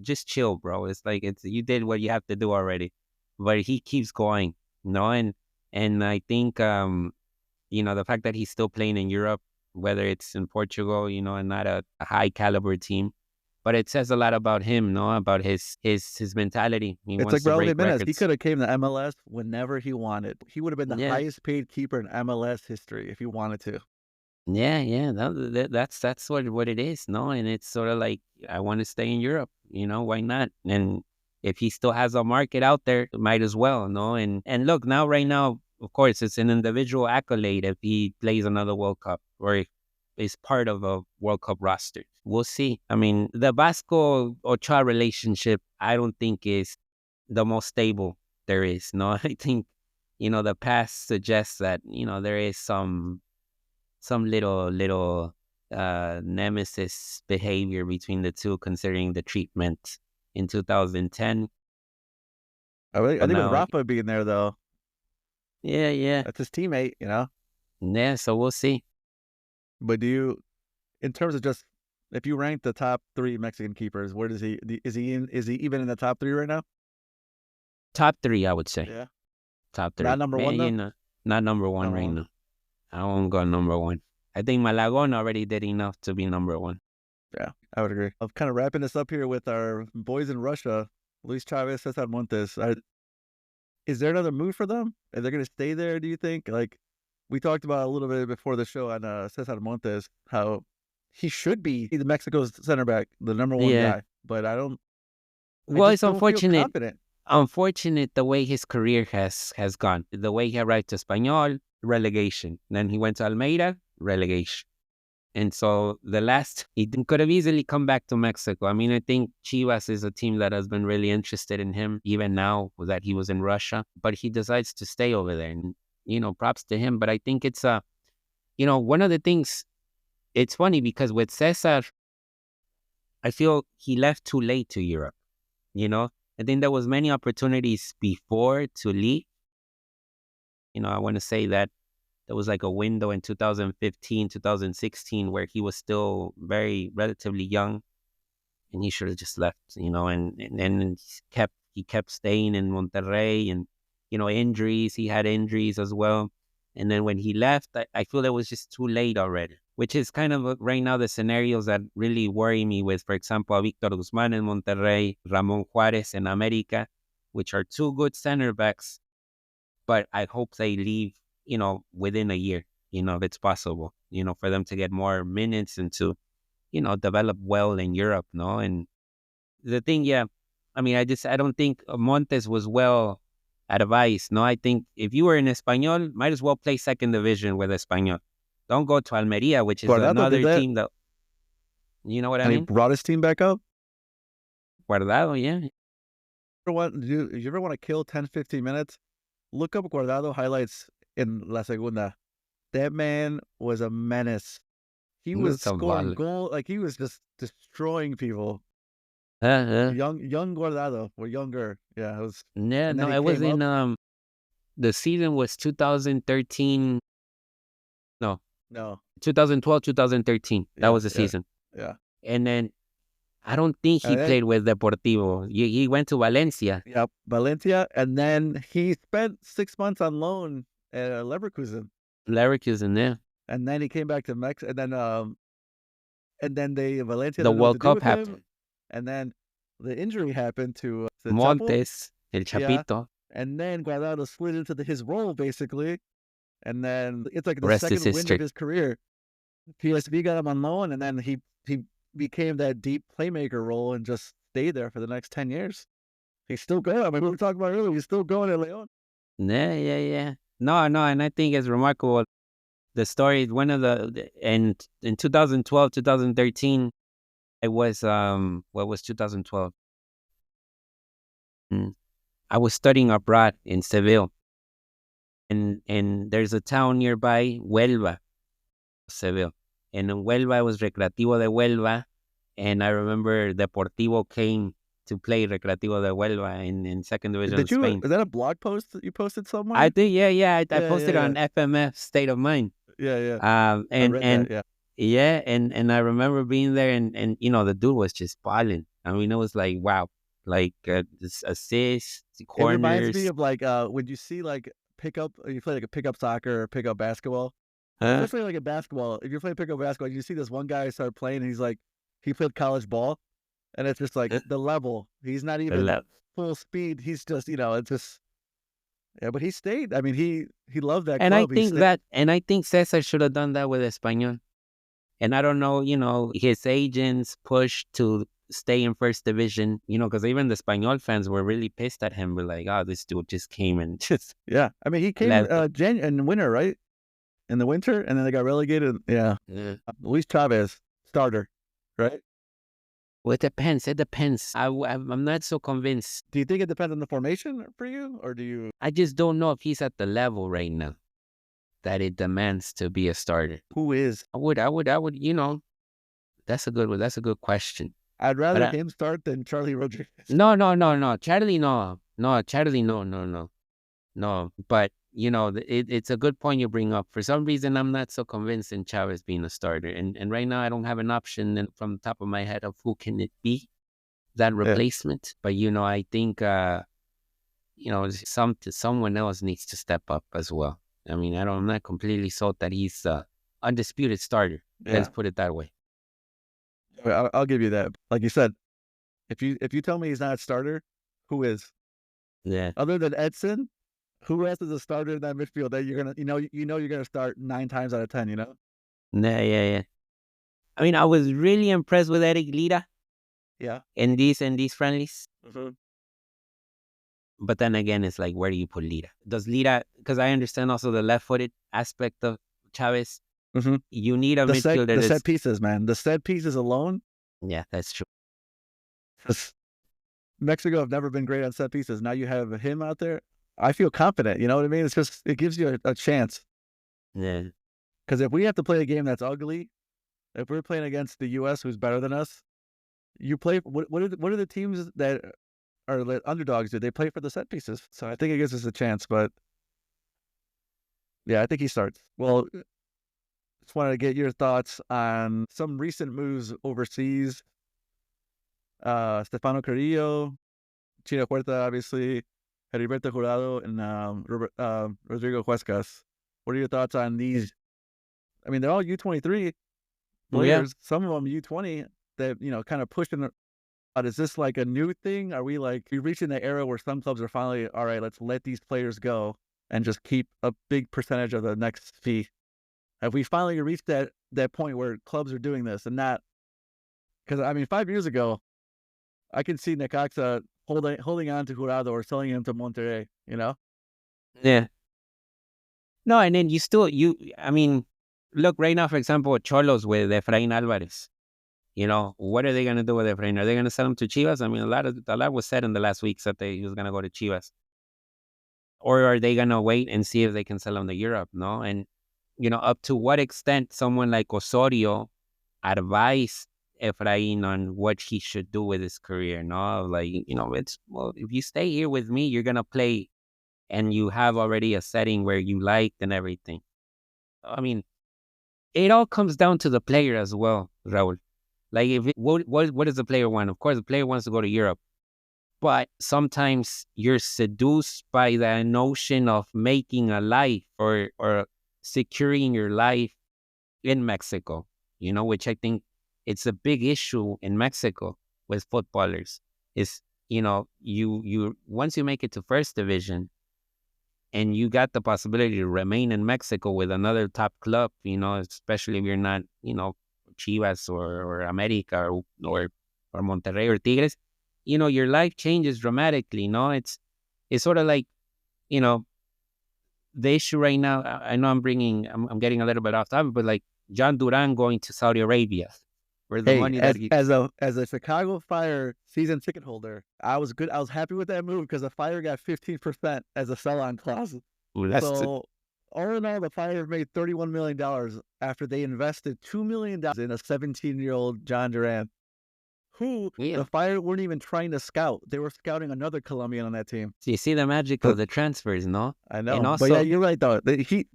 just chill, bro. It's like you did what you have to do already, but he keeps going, and I think the fact that he's still playing in Europe, whether it's in Portugal, and not a high caliber team, but it says a lot about him, no, about his mentality. He It's wants like to Raul break Jimenez. He records. could have came to MLS whenever he wanted. He would have been the Yeah, highest paid keeper in MLS history if he wanted to. yeah. That's what it is, no, and it's sort of like I want to stay in Europe, why not? And if he still has a market out there, might as well, no. And look, now right now, of course, it's an individual accolade if he plays another World Cup or if is part of a World Cup roster. We'll see. I mean, the Vasco Ochoa relationship, I don't think is the most stable there is. No, I think the past suggests that there is some little nemesis behavior between the two, considering the treatment in 2010. I But think with now, Rafa being there though, yeah. that's his teammate. Yeah, so we'll see. But do you, in terms of just if you rank the top 3 Mexican keepers, where does he is he in? Is he even in the top 3 right now? Top 3, I would say. Yeah, Top not 3. number Man, one though. not number one Number right one. now. I won't go number 1. I think Malagon already did enough to be number 1. Yeah, I would agree. I'm kind of wrapping this up here with our boys in Russia, Luis Chavez, Cesar Montes. Is there another move for them? Are they going to stay there, do you think? Like, we talked about a little bit before the show on Cesar Montes, how he should be the Mexico's center back, the number 1 Yeah. guy. But I Well, just it's don't feel unfortunate. confident. Unfortunate the way his career has gone. The way he arrived to Espanyol, relegation. Then he went to Almeida, relegation. And so he could have easily come back to Mexico. I mean, I think Chivas is a team that has been really interested in him, even now that he was in Russia. But he decides to stay over there. And, props to him. But I think it's one of the things, it's funny because with Cesar, I feel he left too late to Europe. I think there was many opportunities before to leave. I want to say that there was like a window in 2015, 2016 where he was still very relatively young, and he should have just left. And then he kept staying in Monterrey, and injuries. He had injuries as well. And then when he left, I feel it was just too late already, which is kind of right now the scenarios that really worry me with, for example, Victor Guzman in Monterrey, Ramon Juarez in America, which are 2 good center backs. But I hope they leave, within a year, if it's possible, for them to get more minutes and to, develop well in Europe, no? And the thing, yeah, I mean, I don't think Montes was well advised, no? I think if you were in Espanyol, might as well play 2nd division with Espanyol. Don't go to Almeria, which is Guardado another did that, team that, you know what I and he mean? brought his team back up. Guardado, yeah. Do you ever want to kill 10, 15 minutes? Look up Guardado highlights in La Segunda. That man was a menace. He was scoring goals, like he was just destroying people. Young Guardado, or younger. Yeah, it was. Yeah, no, it was in the season was 2013. No, 2012, 2013. That was the season. Yeah. And then I don't think he played with Deportivo. He went to Valencia. Yep, Valencia, and then he spent 6 months on loan at Leverkusen. Leverkusen, yeah. And then he came back to Mexico, and then Valencia the World Cup happened, and then the injury happened to Montes, El Chapito. Yeah. And then Guardado slid into his role basically, and then it's like the Rest second is wind history. of his career. PSV got him on loan, and then he became that deep playmaker role and just stayed there for the next 10 years. He's still good. I mean, we were talking about earlier, he's still going at Leon. Yeah. No, and I think it's remarkable. The story, one of in 2012, 2013, it was, what was 2012? I was studying abroad in Seville. And there's a town nearby, Huelva, Seville. And in Huelva, it was Recreativo de Huelva. And I remember Deportivo came to play Recreativo de Huelva in 2nd division of Spain. Is that a blog post that you posted somewhere? I think, yeah. I posted on FMF State of Mind. Yeah. And I remember being there, and the dude was just balling. I mean, it was like, wow, like assists, It reminds me corners. of like when you see like pickup, you play like a pickup soccer or pickup basketball. Huh? Especially like in basketball, if you're playing pickup basketball, you see this one guy start playing, and he's like, he played college ball, and it's just like Huh? the level. He's not The even left. full speed. He's just, it's just, yeah. But he stayed. I mean, he loved that And I club. He think stayed. that, and I think Cesar should have done that with Espanyol. And I don't know, his agents pushed to stay in first division, because even the Espanyol fans were really pissed at him. We're like, oh, this dude just came and just Yeah, I mean, he came left. in winter, right? In the winter, and then they got relegated. Yeah, Yeah. Luis Chavez starter, right? Well, it depends. It depends. I'm not so convinced. Do you think it depends on the formation for you, or do you? I just don't know if he's at the level right now that it demands to be a starter. Who is? I would. That's a good one. That's a good question. I'd But rather him start than Charlie Rodriguez. no, Charlie, no, Charlie, no. But it's a good point you bring up. For some reason, I'm not so convinced in Chavez being a starter, and right now I don't have an option from the top of my head of who can it be that Yeah. replacement. But I think someone else needs to step up as well. I mean, I'm not completely sold that he's undisputed starter. Yeah. Let's put it that way. I'll give you that. Like you said, if you tell me he's not a starter, who is? Yeah. Other than Edson, who else is a starter in that midfield that you're gonna you're gonna start 9 times out of 10, Yeah. I mean, I was really impressed with Eric Lira Yeah. in these friendlies. Mm-hmm. But then again, it's like, where do you put Lira? Does Lira, because I understand also the left-footed aspect of Chavez, Mm-hmm. you need a The midfielder set pieces, man. The set pieces alone. Yeah, that's true. Mexico have never been great on set pieces. Now you have him out there. I feel confident. You know what I mean? It's just, it gives you a chance. Yeah. Because if we have to play a game that's ugly, if we're playing against the U.S., who's better than us, you play. What are the teams that are the underdogs? Do they play for the set pieces? So I think it gives us a chance. But yeah, I think he starts. Well, just wanted to get your thoughts on some recent moves overseas. Stefano Carrillo, Chino Huerta, obviously, Gilberto Jurado, and Rodrigo Huescas. What are your thoughts on these? I mean, they're all U23 players. Yeah. Some of them U20 that, kind of pushing. Is this like a new thing? Are we reaching the era where some clubs are finally, all right, let's let these players go and just keep a big percentage of the next fee? Have we finally reached that point where clubs are doing this and not? Because, I mean, 5 years ago, I can see Necaxa holding on to Jurado or selling him to Monterrey, Yeah. No, and then I mean, look, right now, for example, Cholos with Efrain Alvarez. What are they going to do with Efrain? Are they going to sell him to Chivas? I mean, a lot was said in the last weeks that he was going to go to Chivas. Or are they going to wait and see if they can sell him to Europe, no? And, up to what extent someone like Osorio advised Efrain on what he should do with his career, no? Like, if you stay here with me, you're going to play and you have already a setting where you liked and everything. I mean, it all comes down to the player as well, Raul. Like, what does the player want? Of course, the player wants to go to Europe. But sometimes you're seduced by the notion of making a life or securing your life in Mexico, which I think it's a big issue in Mexico with footballers. Is, you once you make it to first division and you got the possibility to remain in Mexico with another top club, especially if you're not, Chivas or America or Monterrey or Tigres, your life changes dramatically. It's sort of like, the issue right now. I know I'm getting a little bit off topic, but like John Duran going to Saudi Arabia, where the money that as a Chicago Fire season ticket holder, I was good. I was happy with that move because the Fire got 15% as a sell-on clause. So all in all, the Fire made $31 million after they invested $2 million in a 17-year-old John Duran, who the Fire weren't even trying to scout. They were scouting another Colombian on that team. So you see the magic of the transfers, no? I know. And also, but yeah, you're right, though.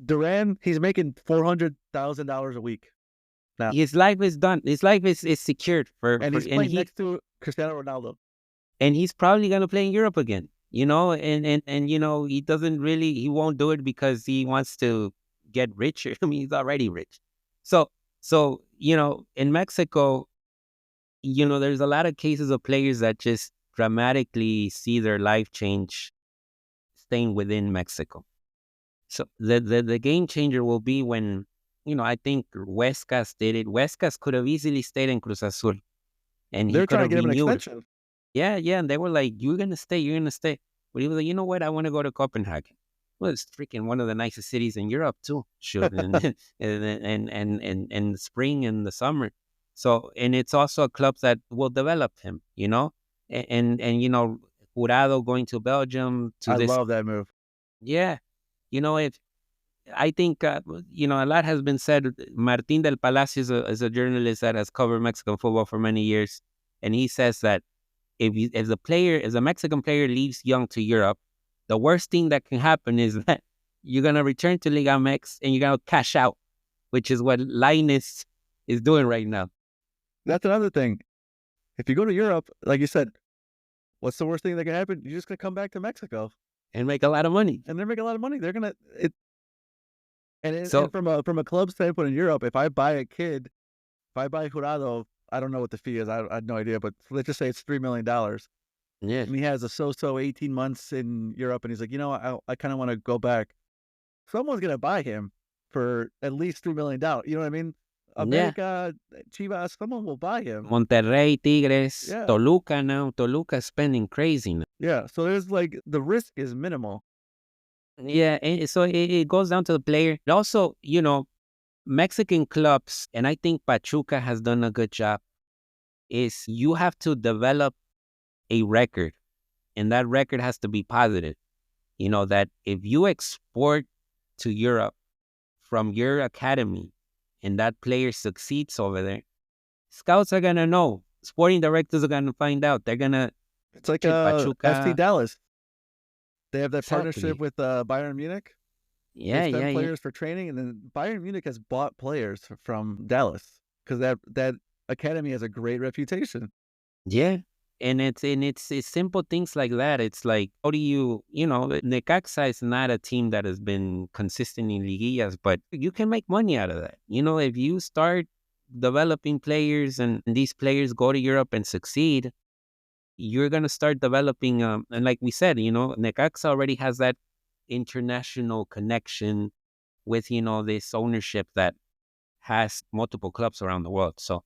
Duran, he's making $400,000 a week. now. His life is done. His life is secured And he's playing next to Cristiano Ronaldo. And he's probably gonna play in Europe again. And he won't do it because he wants to get richer. I mean, he's already rich. So in Mexico, there's a lot of cases of players that just dramatically see their life change staying within Mexico. So the game changer will be when, I think Huescas did it. Huescas could have easily stayed in Cruz Azul and he They're could trying to have get him an renewed. extension. Yeah. And they were like, you're going to stay. But he was like, you know what? I want to go to Copenhagen. Well, it's freaking one of the nicest cities in Europe too. Shoot, and and spring and the summer. So, and it's also a club that will develop him, and Jurado going to Belgium to I this. love that move. Yeah. If I think, a lot has been said. Martin del Palacio is a journalist that has covered Mexican football for many years. And he says that if a Mexican player leaves young to Europe, the worst thing that can happen is that you're going to return to Liga MX and you're going to cash out, which is what Lainez is doing right now. That's another thing. If you go to Europe, like you said, what's the worst thing that can happen? You're just going to come back to Mexico. And make a lot of money. And they make a lot of money. They're going to... And from a club standpoint in Europe, if I buy Jurado, I don't know what the fee is. I have no idea, but let's just say it's $3 million. Yeah. And he has a so-so 18 months in Europe, and he's like, I kind of want to go back. Someone's going to buy him for at least $3 million. You know what I mean? America, Chivas, someone will buy him. Monterrey, Tigres, Toluca now. Toluca's spending crazy now. Yeah, so there's the risk is minimal. Yeah, and so it goes down to the player. Also, Mexican clubs, and I think Pachuca has done a good job, is you have to develop a record, and that record has to be positive. That if you export to Europe from your academy and that player succeeds over there, scouts are going to know. Sporting directors are going to find out. They're going to... It's like Pachuca. FC Dallas. They have that partnership with Bayern Munich. Yeah. Players for training, and then Bayern Munich has bought players from Dallas because that academy has a great reputation. Yeah. And it's simple things like that. It's like, how do Necaxa is not a team that has been consistent in liguillas, but you can make money out of that. If you start developing players and these players go to Europe and succeed, you're going to start developing, and like we said, Necaxa already has that international connection with, this ownership that has multiple clubs around the world. So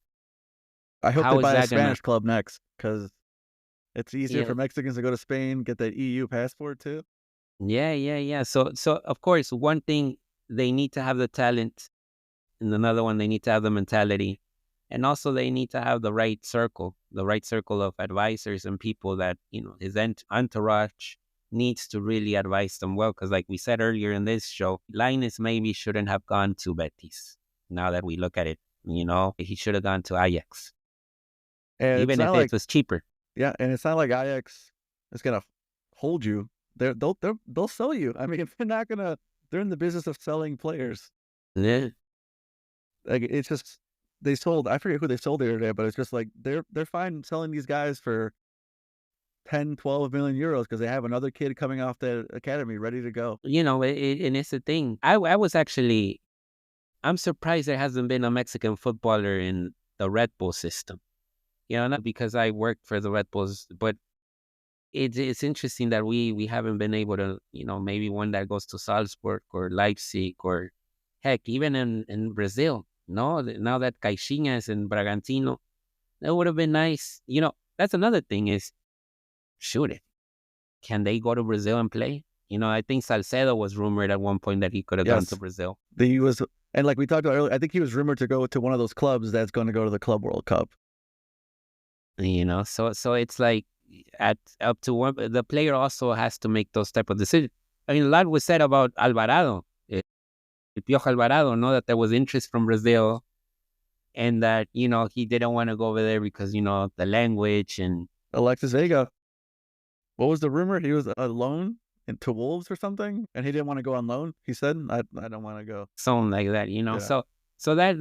I hope they buy a Spanish club next, because it's easier for Mexicans to go to Spain, get that EU passport too. Yeah. So of course, one thing, they need to have the talent, and another one, they need to have the mentality, and also they need to have the right circle of advisors and people that, his entourage needs to really advise them well. Because like we said earlier in this show, Lainez maybe shouldn't have gone to Betis. Now that we look at it, he should have gone to Ajax. And even if it was cheaper. Yeah, and it's not like Ajax is gonna hold you. They'll sell you. I mean, they're in the business of selling players. Yeah. Like, it's just, they sold, I forget who they sold the other day, but it's just like they're fine selling these guys for 10, 12 million euros because they have another kid coming off the academy ready to go. And it's the thing. I'm surprised there hasn't been a Mexican footballer in the Red Bull system. Not because I worked for the Red Bulls, but it's interesting that we haven't been able to, maybe one that goes to Salzburg or Leipzig, or heck, even in Brazil. No, now that Caixinha is in Bragantino, that would have been nice. That's another thing is, can they go to Brazil and play? I think Salcedo was rumored at one point that he could have gone to Brazil. And like we talked about earlier, I think he was rumored to go to one of those clubs that's going to go to the Club World Cup. So it's like up to one, the player also has to make those type of decisions. I mean, a lot was said about Alvarado, Piojo Alvarado, that there was interest from Brazil, and that, he didn't want to go over there because, the language. And Alexis Vega, what was the rumor? He was a loan to Wolves or something, and he didn't want to go on loan. He said, I don't want to go. Something like that, So So that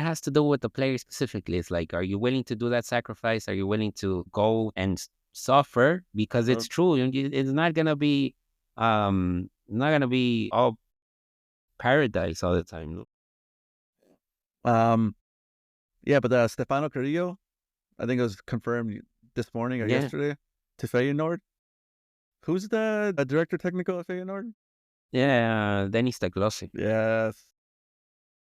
has to do with the player specifically. It's like, are you willing to do that sacrifice? Are you willing to go and suffer? Because Uh, it's true. It's not gonna be all paradise all the time. Um, yeah, but Stefano Carrillo, I think it was confirmed this morning or Yeah, yesterday to Feyenoord. Who's the director technical at Feyenoord? yeah. Dennis Teclose, Yes.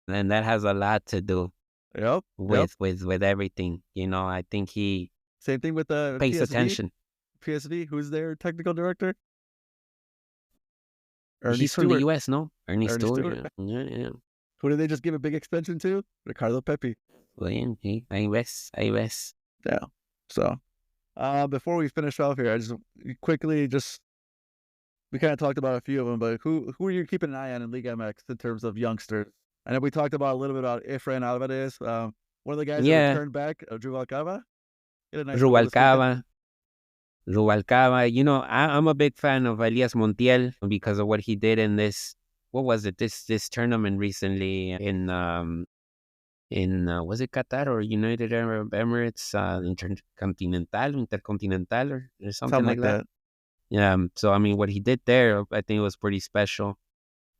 and that has a lot to do Yep. Yep. with everything. I think he Same thing with the pays PSV. attention. PSV, who's their technical director? Ernie He's from the Stewart. U.S., no? Ernie Ernie Stewart. Stewart. Yeah, yeah, yeah. Who did they just give a big extension to? Ricardo Pepi. Well, I guess. Yeah. So, before we finish off here, I just quickly we kind of talked about a few of them, but who are you keeping an eye on in Liga MX in terms of youngsters? I know we talked about a little bit about Efrain Alvarez. One of the guys that Yeah, returned back, Juvalcaba. He had a nice goal this weekend. Rubalcaba. I'm a big fan of Elias Montiel because of what he did in this. What was it? This tournament recently in was it Qatar or United Arab Emirates? Intercontinental, or something Something like like that. that. Yeah. So I mean, what he did there, I think it was pretty special.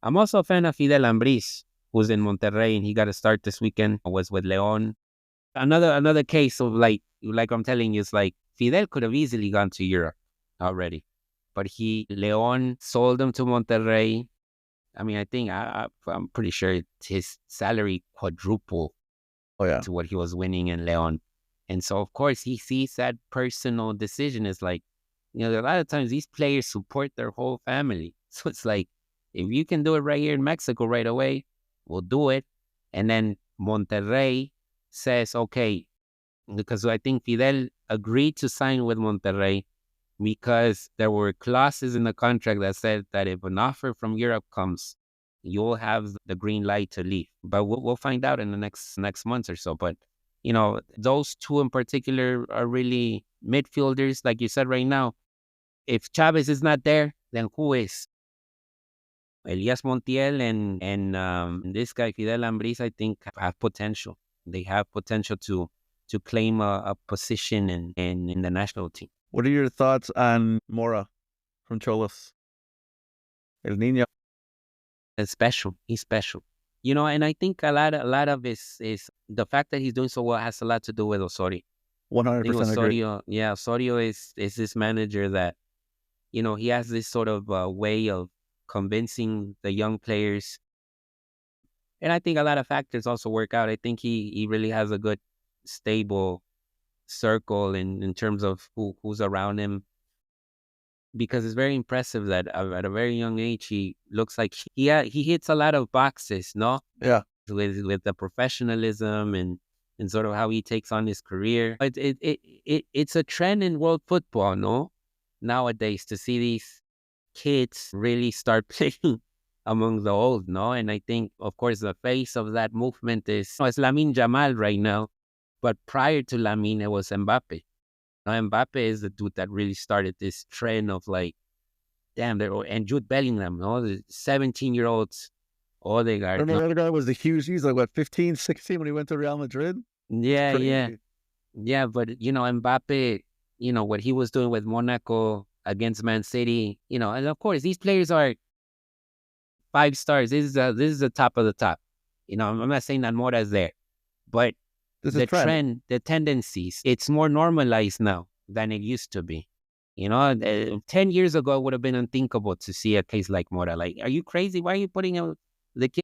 I'm also a fan of Fidel Ambriz, who's in Monterrey, and he got a start this weekend. Was with Leon. Another case of like I'm telling you, it's like Fidel could have easily gone to Europe already, but Leon sold him to Monterrey. I mean, I think I'm pretty sure his salary quadrupled Oh yeah. to what he was winning in Leon, and so of course he sees that personal decision is like, a lot of times these players support their whole family, so it's like if you can do it right here in Mexico right away, we'll do it, and then Monterrey says okay, because I think Fidel agreed to sign with Monterrey because there were clauses in the contract that said that if an offer from Europe comes, you'll have the green light to leave. But we'll find out in the next months or so. But those two in particular are really midfielders, like you said right now. If Chavez is not there, then who is? Elias Montiel and this guy Fidel Ambriz, I think, have potential. They have potential to claim a position in the national team. What are your thoughts on Mora from Cholos? El Niño. It's special. He's special. And I think a lot of is the fact that he's doing so well has a lot to do with Osorio. I think 100% agree. Osorio is this manager that, he has this sort of way of convincing the young players. And I think a lot of factors also work out. I think he really has a good, stable circle in terms of who's around him. Because it's very impressive that at a very young age, he looks like he hits a lot of boxes, no? Yeah. With the professionalism and sort of how he takes on his career. It's a trend in world football, no? Nowadays to see these kids really start playing among the old, no? And I think, of course, the face of that movement it's Lamine Yamal right now, but prior to Lamine, it was Mbappe. Now Mbappe is the dude that really started this trend of like, damn, and Jude Bellingham, no? The 17-year-olds, I Odegaard, remember no? the other guy was the huge, he's like, what, 15, 16 when he went to Real Madrid? It's Yeah, yeah. crazy. Yeah, but Mbappe, what he was doing with Monaco against Man City, and of course these players are 5 stars. This is the top of the top. I'm not saying that Mora is there, but This is the trend. trend, the tendencies, it's more normalized now than it used to be. 10 years ago, it would have been unthinkable to see a case like Mora. Like, are you crazy? Why are you putting out the kid?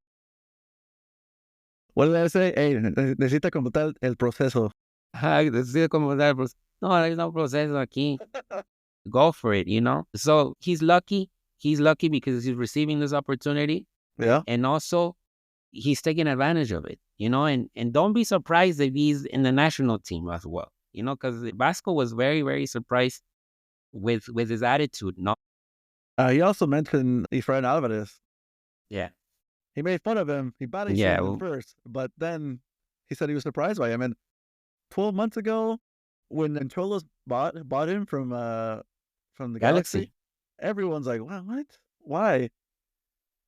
What did I say? Hey, necesita como tal el proceso. No, there's no proceso aquí. Go for it, So he's lucky. He's lucky because he's receiving this opportunity. Yeah. And also, he's taking advantage of it, and don't be surprised if he's in the national team as well, because Vasco was very, very surprised with his attitude. No, He also mentioned Efrain Alvarez. yeah, He made fun of him. He body yeah, shamed him first, but then he said he was surprised by him. And 12 months ago, when Cholos bought him from the Galaxy, Galaxy. everyone's like, "Wow, what? Why?"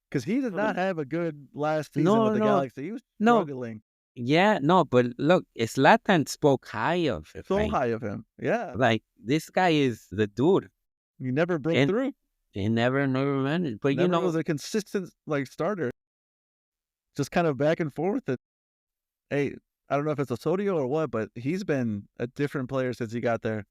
because he did not have a good last season with No, the no, Galaxy. He was no. struggling. Yeah, no, but look, Zlatan spoke high of him, So right? high of him. Yeah. Like, this guy is the dude. He never broke And through. he never managed. But, Never was a consistent like starter. Just kind of back and forth. Hey, I don't know if it's a Sodio or what, but he's been a different player since he got there.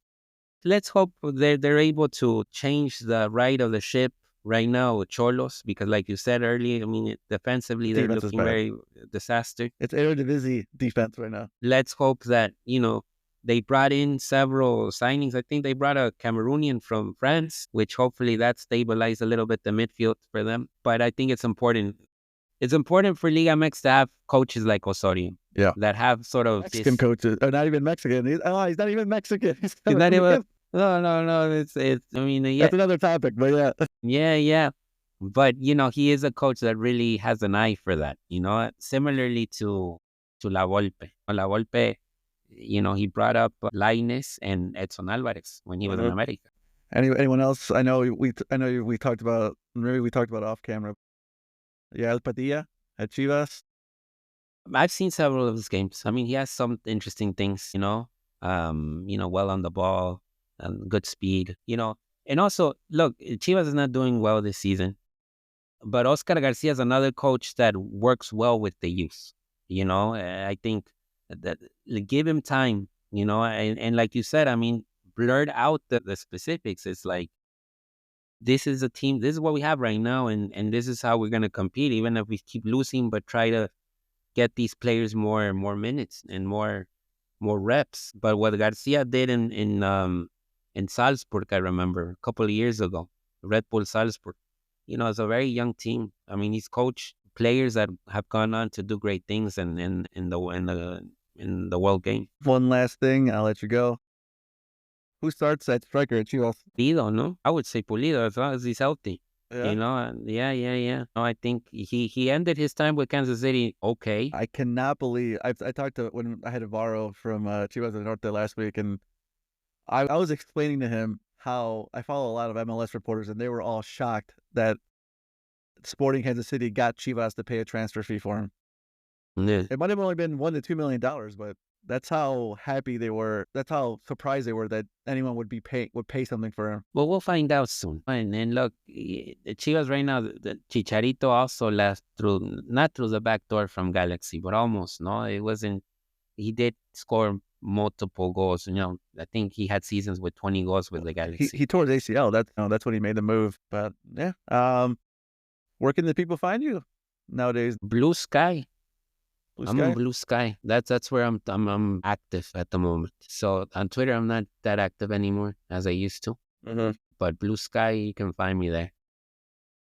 let's hope they're able to change the right of the ship right now with Cholos, because like you said earlier, I mean, defensively, they're Defense is looking bad. very disaster. It's Eredivisie defense right now. Let's hope that, they brought in several signings. I think they brought a Cameroonian from France, which hopefully that stabilized a little bit the midfield for them. But I think it's important. It's important for Liga MX to have coaches like Osorio. Yeah. That have sort of Mexican this. coaches. Or not even Mexican. He's not even Mexican. He's Is that Cameroonian. no. It's. I mean, yeah, That's another topic, but yeah. yeah. But he is a coach that really has an eye for that. Similarly to La Volpe. La Volpe, he brought up Lainez and Edson Alvarez when he was in America. Anyone else? I know we talked about, maybe we talked about off camera. Yeah, El Padilla at Chivas. I've seen several of his games. I mean, he has some interesting things, well on the ball and good speed, And also, look, Chivas is not doing well this season, but Oscar Garcia is another coach that works well with the youth. I think that give him time, and like you said, I mean, blurt out the specifics. It's like, this is a team, this is what we have right now, and this is how we're going to compete, even if we keep losing, but try to get these players more minutes and more reps. But what Garcia did in Salzburg, I remember a couple of years ago, Red Bull Salzburg, it's a very young team. I mean, he's coached players that have gone on to do great things in the world game. One last thing, I'll let you go. Who starts at striker at Chivas? Pulido, no? I would say Pulido, as long as he's healthy. Yeah. Yeah. No, I think he ended his time with Kansas City okay. I cannot believe I talked to, when I had Alvaro from Chivas del Norte last week, and I was explaining to him how I follow a lot of MLS reporters, and they were all shocked that Sporting Kansas City got Chivas to pay a transfer fee for him. Yeah. It might have only been $1 to $2 million, but that's how happy they were. That's how surprised they were that anyone would pay something for him. Well, we'll find out soon. And look, Chivas right now, the Chicharito also left not through the back door from Galaxy, but almost. No, it wasn't. He did score multiple goals. I think he had seasons with 20 goals with the Galaxy. He tore his ACL. That's when he made the move. But yeah, where can the people find you nowadays? Blue Sky. I'm on Blue Sky. That's where I'm active at the moment. So on Twitter, I'm not that active anymore as I used to. Mm-hmm. But Blue Sky, you can find me there.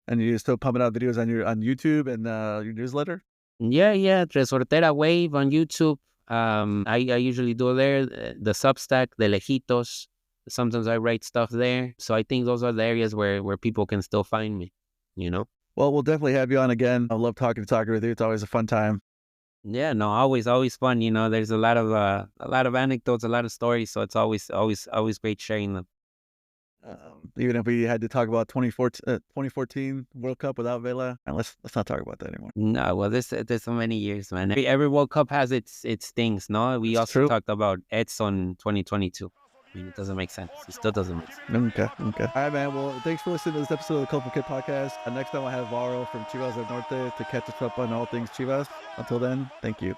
And you're still pumping out videos on YouTube and your newsletter? Yeah. Resortera Wave on YouTube. I usually do there. The Substack, the Lejitos. Sometimes I write stuff there. So I think those are the areas where people can still find me. Well, we'll definitely have you on again. I love talking to soccer with you. It's always a fun time. Yeah, no, always fun. There's a lot of anecdotes, a lot of stories. So it's always great sharing them. Even if we had to talk about 2014 World Cup without Vela, let's not talk about that anymore. No, well, there's so many years, man. Every World Cup has its things, no? We also talked about Edson 2022. I mean, it doesn't make sense. It still doesn't make sense. Okay. All right, man. Well, thanks for listening to this episode of the Colorful Kid Podcast. Next time I'll have Alvaro from Chivas del Norte to catch us up on all things Chivas. Until then, thank you.